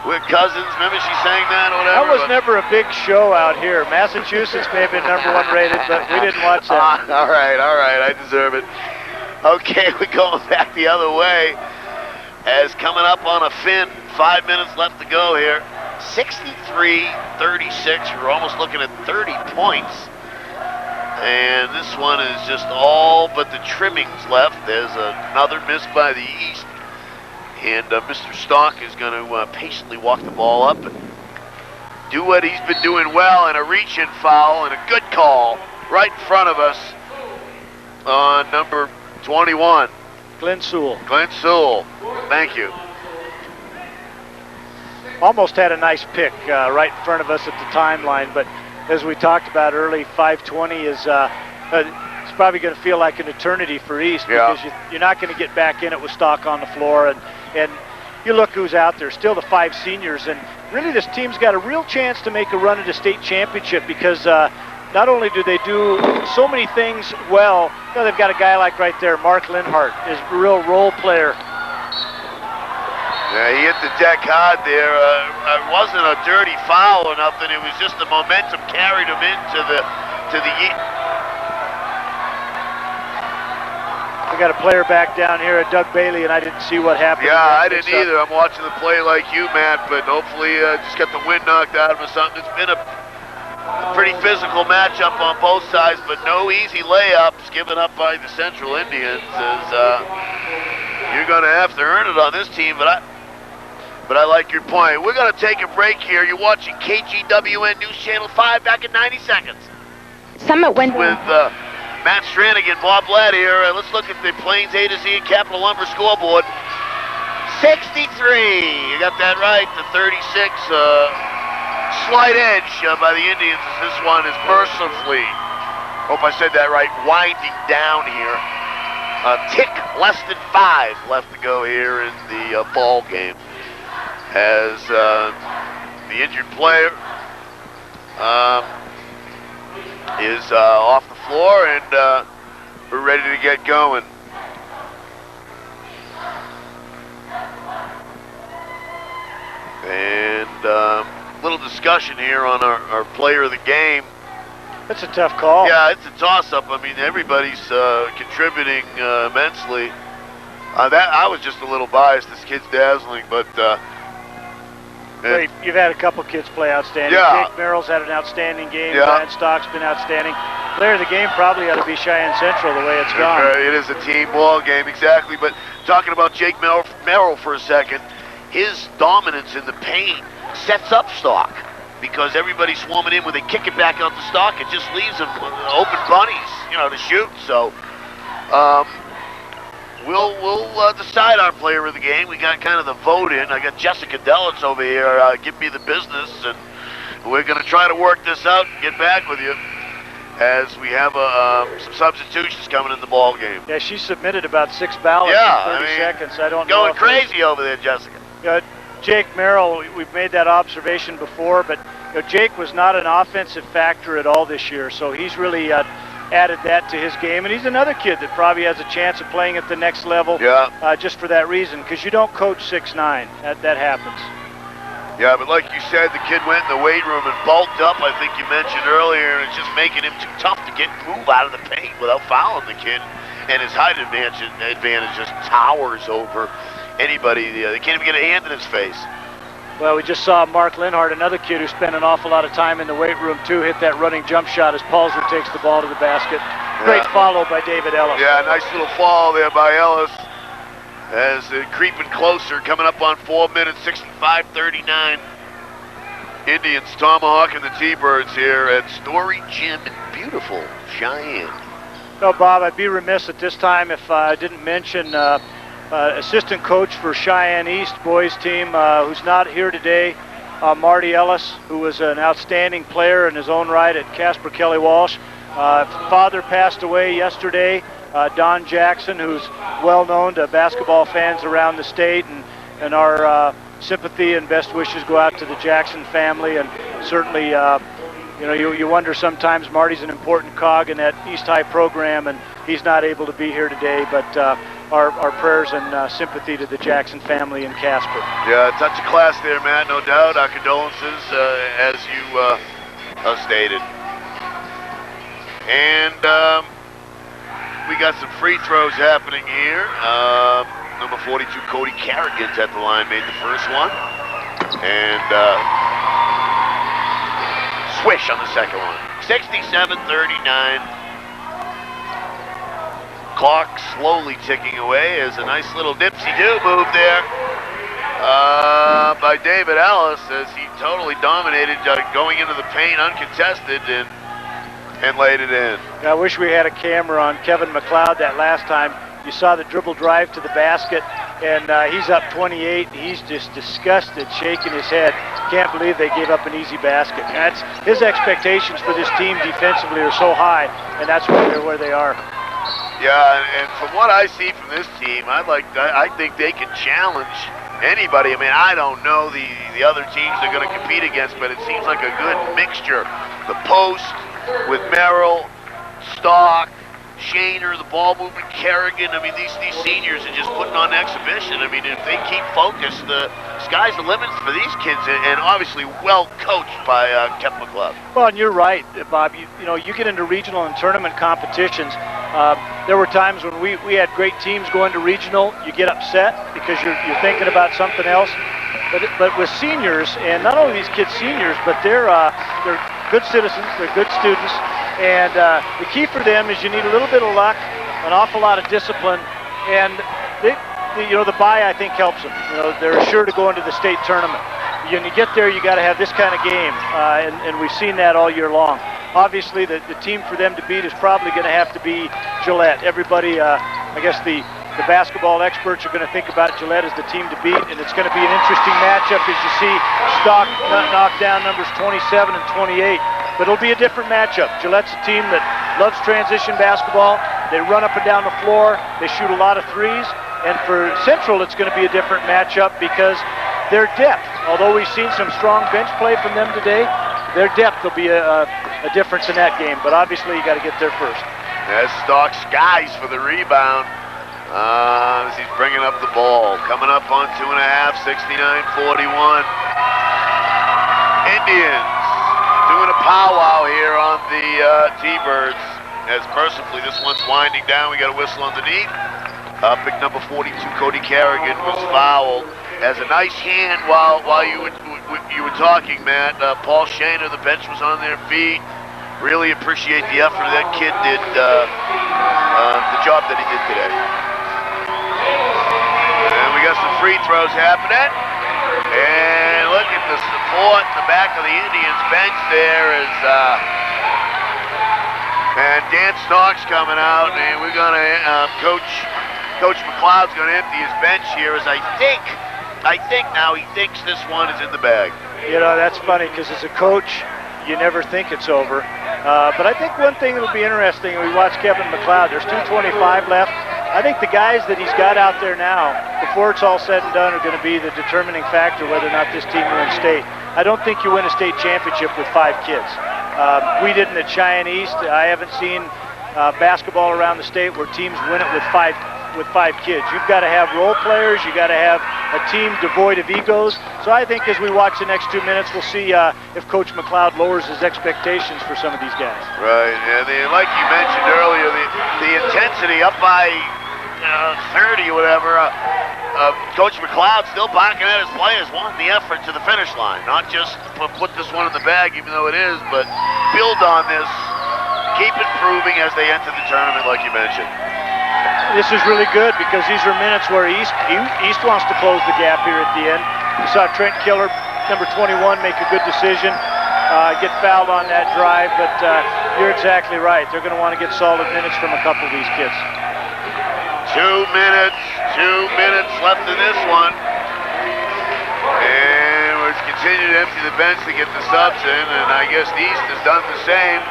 With Cousins, remember she sang that or whatever? That was never a big show out here. Massachusetts may have been #1 rated, but we didn't watch that. All right, I deserve it. Okay, we're going back the other way. As coming up on a fin, 5 minutes left to go here. 63-36, we're almost looking at 30 points. And this one is just all but the trimmings left. There's another miss by the East. And Mr. Stock is going to patiently walk the ball up and do what he's been doing well, and a reach-in foul and a good call right in front of us on number 21. Glenn Sewell. Glenn Sewell. Thank you. Almost had a nice pick right in front of us at the timeline, but as we talked about early, 5:20 is it's probably going to feel like an eternity for East because you're not going to get back in it with Stock on the floor. And you look who's out there, still the 5 seniors, and really this team's got a real chance to make a run at a state championship because not only do they do so many things well, they've got a guy like right there, Mark Linhart, is a real role player. Yeah, he hit the deck hard there. It wasn't a dirty foul or nothing. It was just the momentum carried him into the We got a player back down here at Doug Bailey, and I didn't see what happened. Yeah, I didn't either. I'm watching the play like you, Matt, but hopefully just got the wind knocked out of him or something. It's been a pretty physical matchup on both sides, but no easy layups given up by the Central Indians. You're going to have to earn it on this team, but I like your point. We're going to take a break here. You're watching KGWN News Channel 5 back in 90 seconds. Summit Window. With Matt Stranigan, Bob Blatt here. Let's look at the Plains A to Z and Capital Lumber scoreboard. 63. You got that right. The 36. Slight edge by the Indians as this one is mercifully, hope I said that right, winding down here. A tick less than 5 left to go here in the ball game. As the injured player is off the floor, and we're ready to get going. And little discussion here on our player of the game. That's a tough call. Yeah, it's a toss-up. I mean, everybody's contributing immensely. I was just a little biased. This kid's dazzling, but you've had a couple kids play outstanding. Yeah. Jake Merrill's had an outstanding game. Yeah. Brian Stock's been outstanding. Player of the game probably ought to be Cheyenne Central the way it's gone. It is a team ball game, exactly. But talking about Jake Merrill for a second, his dominance in the paint sets up Stock because everybody's swarming in when they kick it back out to Stock. It just leaves them open bunnies, to shoot. So we'll decide our player of the game. We got kind of the vote in. I got Jessica Dellitz over here. Give me the business, and we're going to try to work this out and get back with you as we have some substitutions coming in the ball game. Yeah, she submitted about 6 ballots in 30 seconds. I don't know. Going crazy over there, Jessica. Jake Merrill, we've made that observation before, but Jake was not an offensive factor at all this year, so he's really added that to his game, and he's another kid that probably has a chance of playing at the next level just for that reason, because you don't coach 6'9". That happens. Yeah, but like you said, the kid went in the weight room and bulked up, I think you mentioned earlier, and it's just making him too tough to move out of the paint without fouling the kid, and his height advantage just towers over anybody. They can't even get a hand in his face. Well, we just saw Mark Linhart, another kid who spent an awful lot of time in the weight room too, hit that running jump shot as Palzer takes the ball to the basket. Great follow by David Ellis. Yeah, nice little fall there by Ellis as creeping closer, coming up on 4 minutes, 65-39. Indians tomahawking the T-Birds here at Story Gym in beautiful Cheyenne. No, Bob, I'd be remiss at this time if I didn't mention assistant coach for Cheyenne East boys team, who's not here today, Marty Ellis, who was an outstanding player in his own right at Casper Kelly Walsh. Father passed away yesterday, Don Jackson, who's well known to basketball fans around the state, and our sympathy and best wishes go out to the Jackson family, and certainly, you wonder sometimes. Marty's an important cog in that East High program, and he's not able to be here today, but our prayers and sympathy to the Jackson family in Casper. Yeah, touch of class there, Matt, no doubt. Our condolences, as you stated. And we got some free throws happening here. Number 42, Cody Carrigan's at the line, made the first one. And swish on the second one. 67-39. Clock slowly ticking away as a nice little dipsy-do move there by David Ellis as he totally dominated going into the paint uncontested and laid it in. I wish we had a camera on Kevin McLeod that last time. You saw the dribble drive to the basket, and he's up 28. He's just disgusted, shaking his head. Can't believe they gave up an easy basket. That's his expectations for this team defensively are so high, and that's why they're where they are. Yeah, and from what I see from this team, I think they can challenge anybody. I mean, I don't know the other teams they're going to compete against, but it seems like a good mixture. The post with Merrill, Stock, Shaner, the ball movement, Kerrigan. I mean, these seniors are just putting on exhibition. I mean, if they keep focused, the sky's the limit for these kids, and obviously well coached by Kevin McLeod. Well, and you're right, Bob. You get into regional and tournament competitions. There were times when we had great teams going to regional. You get upset because you're thinking about something else. But with seniors, and not only these kids seniors, but they're good citizens, they're good students, and the key for them is you need a little bit of luck, an awful lot of discipline, and the bye I think helps them. They're sure to go into the state tournament. When you get there, you got to have this kind of game, and we've seen that all year long. Obviously, the team for them to beat is probably going to have to be Gillette. Everybody, I guess the basketball experts are going to think about Gillette as the team to beat, and it's going to be an interesting matchup as you see Stock knock down numbers 27 and 28. But it'll be a different matchup. Gillette's a team that loves transition basketball. They run up and down the floor. They shoot a lot of threes. And for Central, it's going to be a different matchup because their depth, although we've seen some strong bench play from them today, their depth will be a difference in that game. But obviously, you got to get there first. As Stock skies for the rebound. As he's bringing up the ball. Coming up on 2.5, 69-41. Indians doing a powwow here on the T-Birds. As mercifully, this one's winding down. We got a whistle underneath. Pick number 42, Cody Carrigan, was fouled. Has a nice hand while you were talking, Matt. Paul Shaner, the bench was on their feet. Really appreciate the effort that kid did, the job that he did today. And we got some free throws happening. And look at the support in the back of the Indians bench there is, and Dan Stock's coming out, and we're going to, Coach McLeod's going to empty his bench here as I think now he thinks this one is in the bag. That's funny because as a coach, you never think it's over. But I think one thing that will be interesting, we watch Kevin McLeod, there's 2:25 left. I think the guys that he's got out there now, before it's all said and done, are going to be the determining factor whether or not this team wins state. I don't think you win a state championship with 5 kids. We didn't at Cheyenne East. I haven't seen basketball around the state where teams win it with five kids. You've got to have role players. You've got to have a team devoid of egos. So I think as we watch the next 2 minutes, we'll see if Coach McLeod lowers his expectations for some of these guys. Right, and like you mentioned earlier, the intensity up by 30 or whatever, Coach McLeod still barking at his players, wanting the effort to the finish line. Not just put this one in the bag, even though it is, but build on this, keep improving as they enter the tournament, like you mentioned. This is really good because these are minutes where East wants to close the gap here at the end. We saw Trent Killer, number 21, make a good decision, get fouled on that drive, but you're exactly right. They're going to want to get solid minutes from a couple of these kids. 2 minutes left in this one. And we're continuing to empty the bench to get the subs in, and I guess the East has done the same.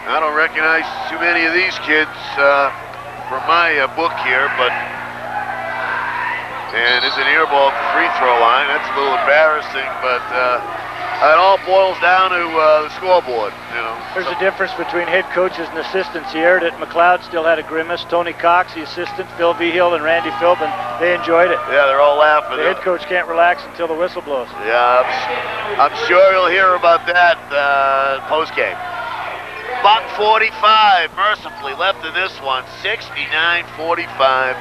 I don't recognize too many of these kids from my book here, and it's an air ball at the free throw line. That's a little embarrassing, but it all boils down to the scoreboard, you know. There's a difference between head coaches and assistants here. That McLeod still had a grimace. Tony Cox, the assistant, Phil Vigil, and Randy Philbin, they enjoyed it. Yeah, they're all laughing. The head coach can't relax until the whistle blows. Yeah, I'm sure you'll hear about that post-game. Buck 45, mercifully left in this one, 69-45.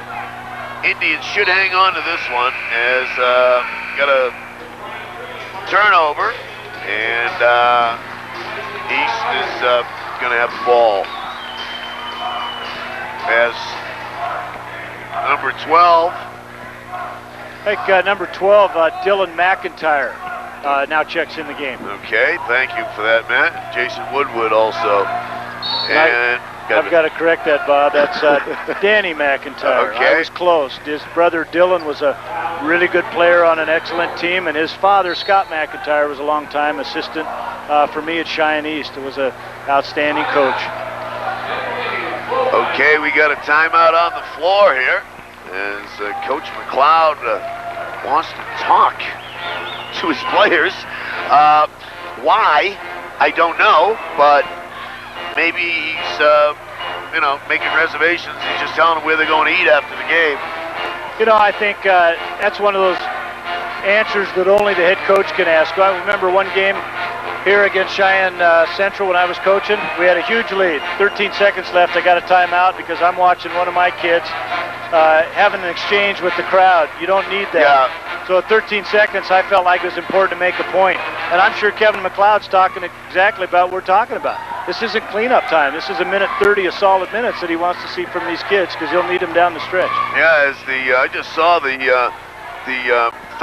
Indians should hang on to this one as got a turnover, and East is going to have the ball. As number 12. I think number 12, Dylan McIntyre, now checks in the game. Okay, thank you for that, Matt. Jason Woodward also. And I've got to correct that, Bob. That's Danny McIntyre. Okay. I was close. His brother Dylan was a really good player on an excellent team, and his father, Scott McIntyre, was a long-time assistant for me at Cheyenne East. It was an outstanding coach. Okay, we got a timeout on the floor here as Coach McLeod wants to talk to his players. Why? I don't know, but maybe he's, making reservations. He's just telling them where they're going to eat after the game. You know, I think that's one of those answers that only the head coach can ask. I remember one game here against Cheyenne Central when I was coaching. We had a huge lead. 13 seconds left. I got a timeout because I'm watching one of my kids having an exchange with the crowd. You don't need that. Yeah. So at 13 seconds, I felt like it was important to make a point. And I'm sure Kevin McLeod's talking exactly about what we're talking about. This isn't cleanup time. This is a minute 30 of solid minutes that he wants to see from these kids because he'll need them down the stretch. Yeah, as I just saw the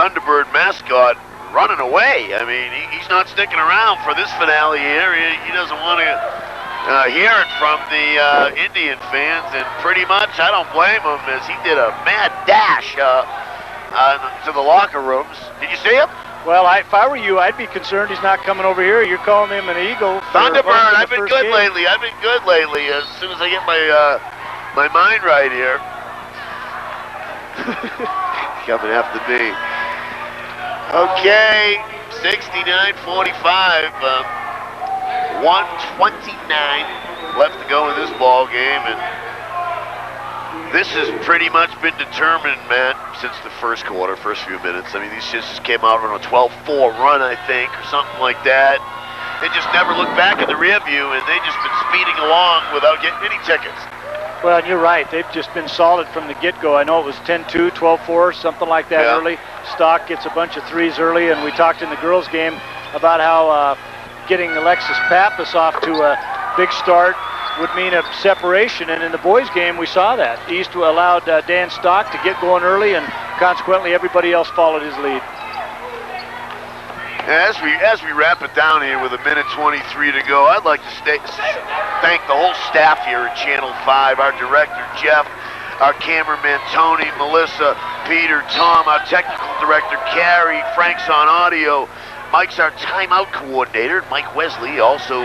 Thunderbird mascot running away. I mean, he's not sticking around for this finale here. He doesn't want to hear it from the Indian fans, and pretty much I don't blame him as he did a mad dash to the locker rooms. Did you see him? Well, if I were you, I'd be concerned he's not coming over here. You're calling him an eagle. Thunderbird, I've been good lately. As soon as I get my mind right here. Coming after me. Okay, 69-45. 1:29 left to go in this ball game, and this has pretty much been determined, Matt, since the first quarter, first few minutes. I mean, these just came out on a 12-4 run, I think, or something like that. They just never looked back in the rear view, and they just been speeding along without getting any tickets. Well, and you're right. They've just been solid from the get-go. I know it was 10-2, 12-4, something like that early. Stock gets a bunch of threes early, and we talked in the girls' game about how getting Alexis Pappas off to a big start would mean a separation, and in the boys' game we saw that. East allowed Dan Stock to get going early, and consequently everybody else followed his lead. As we wrap it down here with a minute 23 to go, I'd like to thank the whole staff here at Channel 5, our director Jeff, our cameraman Tony, Melissa, Peter, Tom, our technical director Carrie, Frank's on audio, Mike's our timeout coordinator, Mike Wesley, also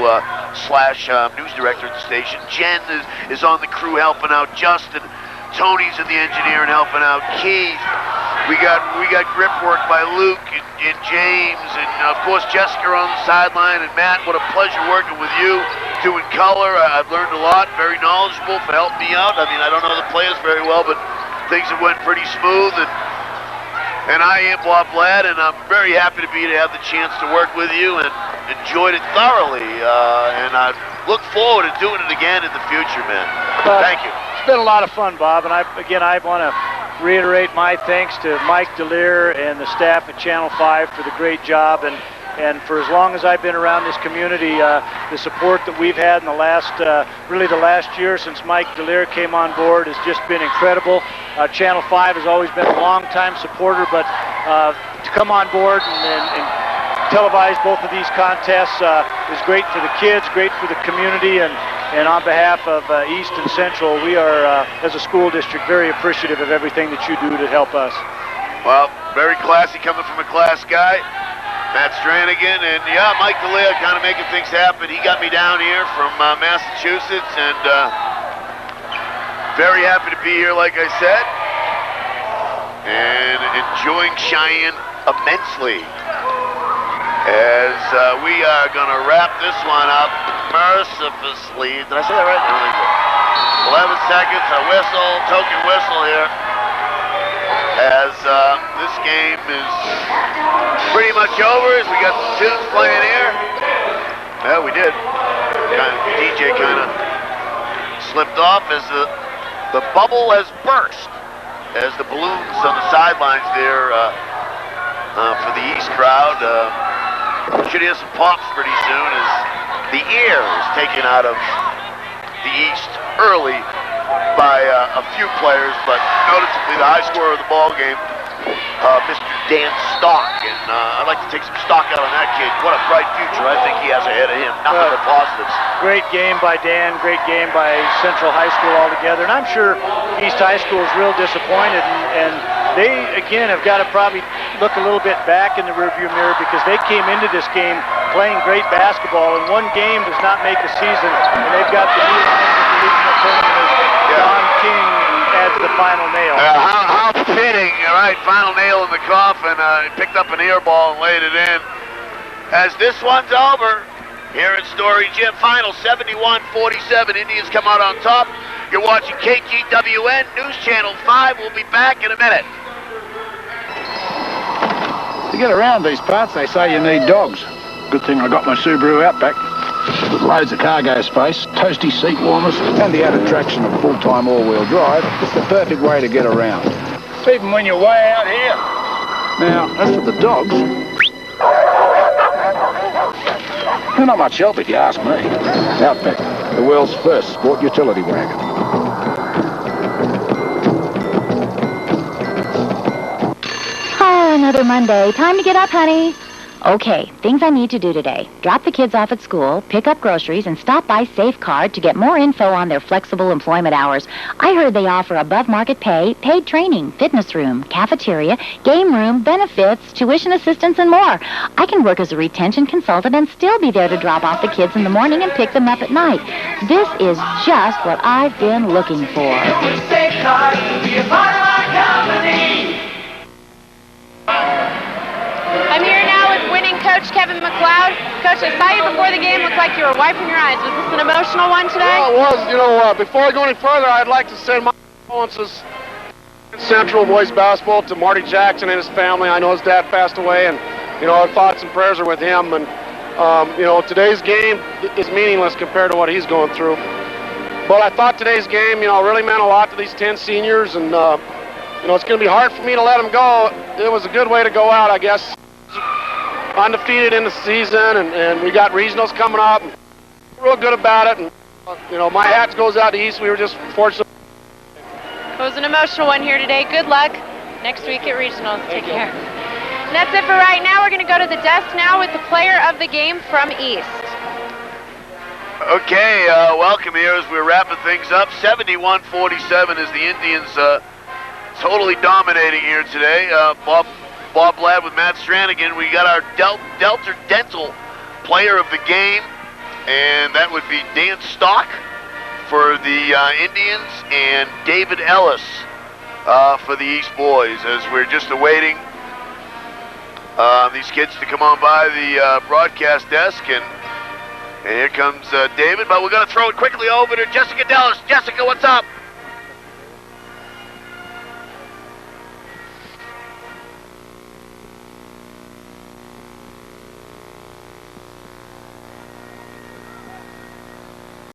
slash news director at the station. Jen is on the crew helping out. Justin, Tony's in the engineering helping out. Keith, we got grip work by Luke and James, and of course Jessica on the sideline. And Matt, what a pleasure working with you, doing color. I've learned a lot, very knowledgeable for helping me out. I mean, I don't know the players very well, but things have went pretty smooth. And I am Bob Ladd, and I'm very happy to have the chance to work with you and enjoyed it thoroughly. And I look forward to doing it again in the future, man. Thank you. It's been a lot of fun, Bob, and I want to reiterate my thanks to Mike DeLear and the staff at Channel 5 for the great job, and for as long as I've been around this community, the support that we've had in the last year since Mike DeLear came on board has just been incredible. Channel 5 has always been a long-time supporter, but to come on board and televise both of these contests is great for the kids, great for the community, and on behalf of East and Central, we are, as a school district, very appreciative of everything that you do to help us. Well, very classy coming from a class guy. Matt Stranigan, and Mike DeLear kind of making things happen. He got me down here from Massachusetts, and very happy to be here, like I said, and enjoying Cheyenne immensely. as we are going to wrap this one up mercifully. Did I say that right? I don't think so. 11 seconds, a whistle, token whistle here, as this game is pretty much over as we got the tunes playing here. Yeah, we did. DJ kind of slipped off as the bubble has burst, as the balloons on the sidelines there for the East crowd. Should hear some pops pretty soon as the air is taken out of the East early by a few players, but noticeably the high scorer of the ball game, Mr. Dan Stock, and I'd like to take some stock out on that kid. What a bright future I think he has ahead of him. Nothing but positives. Great game by Dan, great game by Central High School altogether, and I'm sure East High School is real disappointed, and they, again, have got to probably look a little bit back in the rearview mirror because they came into this game playing great basketball, and one game does not make a season, and they've got the new line with the regional tournament as Don King adds the final nail. How fitting, all right, final nail in the coffin. He picked up an air ball and laid it in. As this one's over, here at Story Gym, final 71-47, Indians come out on top. You're watching KGWN, News Channel 5. We'll be back in a minute. To get around these parts, they say you need dogs. Good thing I got my Subaru Outback. With loads of cargo space, toasty seat warmers, and the added traction of full-time all-wheel drive, it's the perfect way to get around. Even when you're way out here. Now, as for the dogs, they're not much help if you ask me. Outback, the world's first sport utility wagon. Oh, another Monday. Time to get up, honey. Okay, things I need to do today. Drop the kids off at school, pick up groceries, and stop by Safecard to get more info on their flexible employment hours. I heard they offer above-market pay, paid training, fitness room, cafeteria, game room, benefits, tuition assistance, and more. I can work as a retention consultant and still be there to drop off the kids in the morning and pick them up at night. This is just what I've been looking for. Safecard to be a part of our company. I'm here now with winning coach Kevin McLeod. Coach, I saw you before the game. Looked like you were wiping your eyes. Was this an emotional one today? Well, it was. You know, before I go any further, I'd like to send my condolences to Central boys basketball to Marty Jackson and his family. I know his dad passed away, and, you know, our thoughts and prayers are with him. And, you know, today's game is meaningless compared to what he's going through. But I thought today's game, you know, really meant a lot to these 10 seniors, and, you know, it's going to be hard for me to let them go. It was a good way to go out, I guess. Undefeated in the season, and we got regionals coming up. And real good about it, and you know, my hat goes out to East. We were just fortunate. It was an emotional one here today. Good luck next week at regionals. Take care. And that's it for right now. We're going to go to the desk now with the player of the game from East. Okay, welcome here as we're wrapping things up. 71-47 as the Indians totally dominating here today. Bob Ladd with Matt Stranigan. We got our Delta Dental player of the game, and that would be Dan Stock for the Indians and David Ellis for the East boys, as we're just awaiting these kids to come on by the broadcast desk, and here comes David, but we're going to throw it quickly over to Jessica Dallas. Jessica, what's up?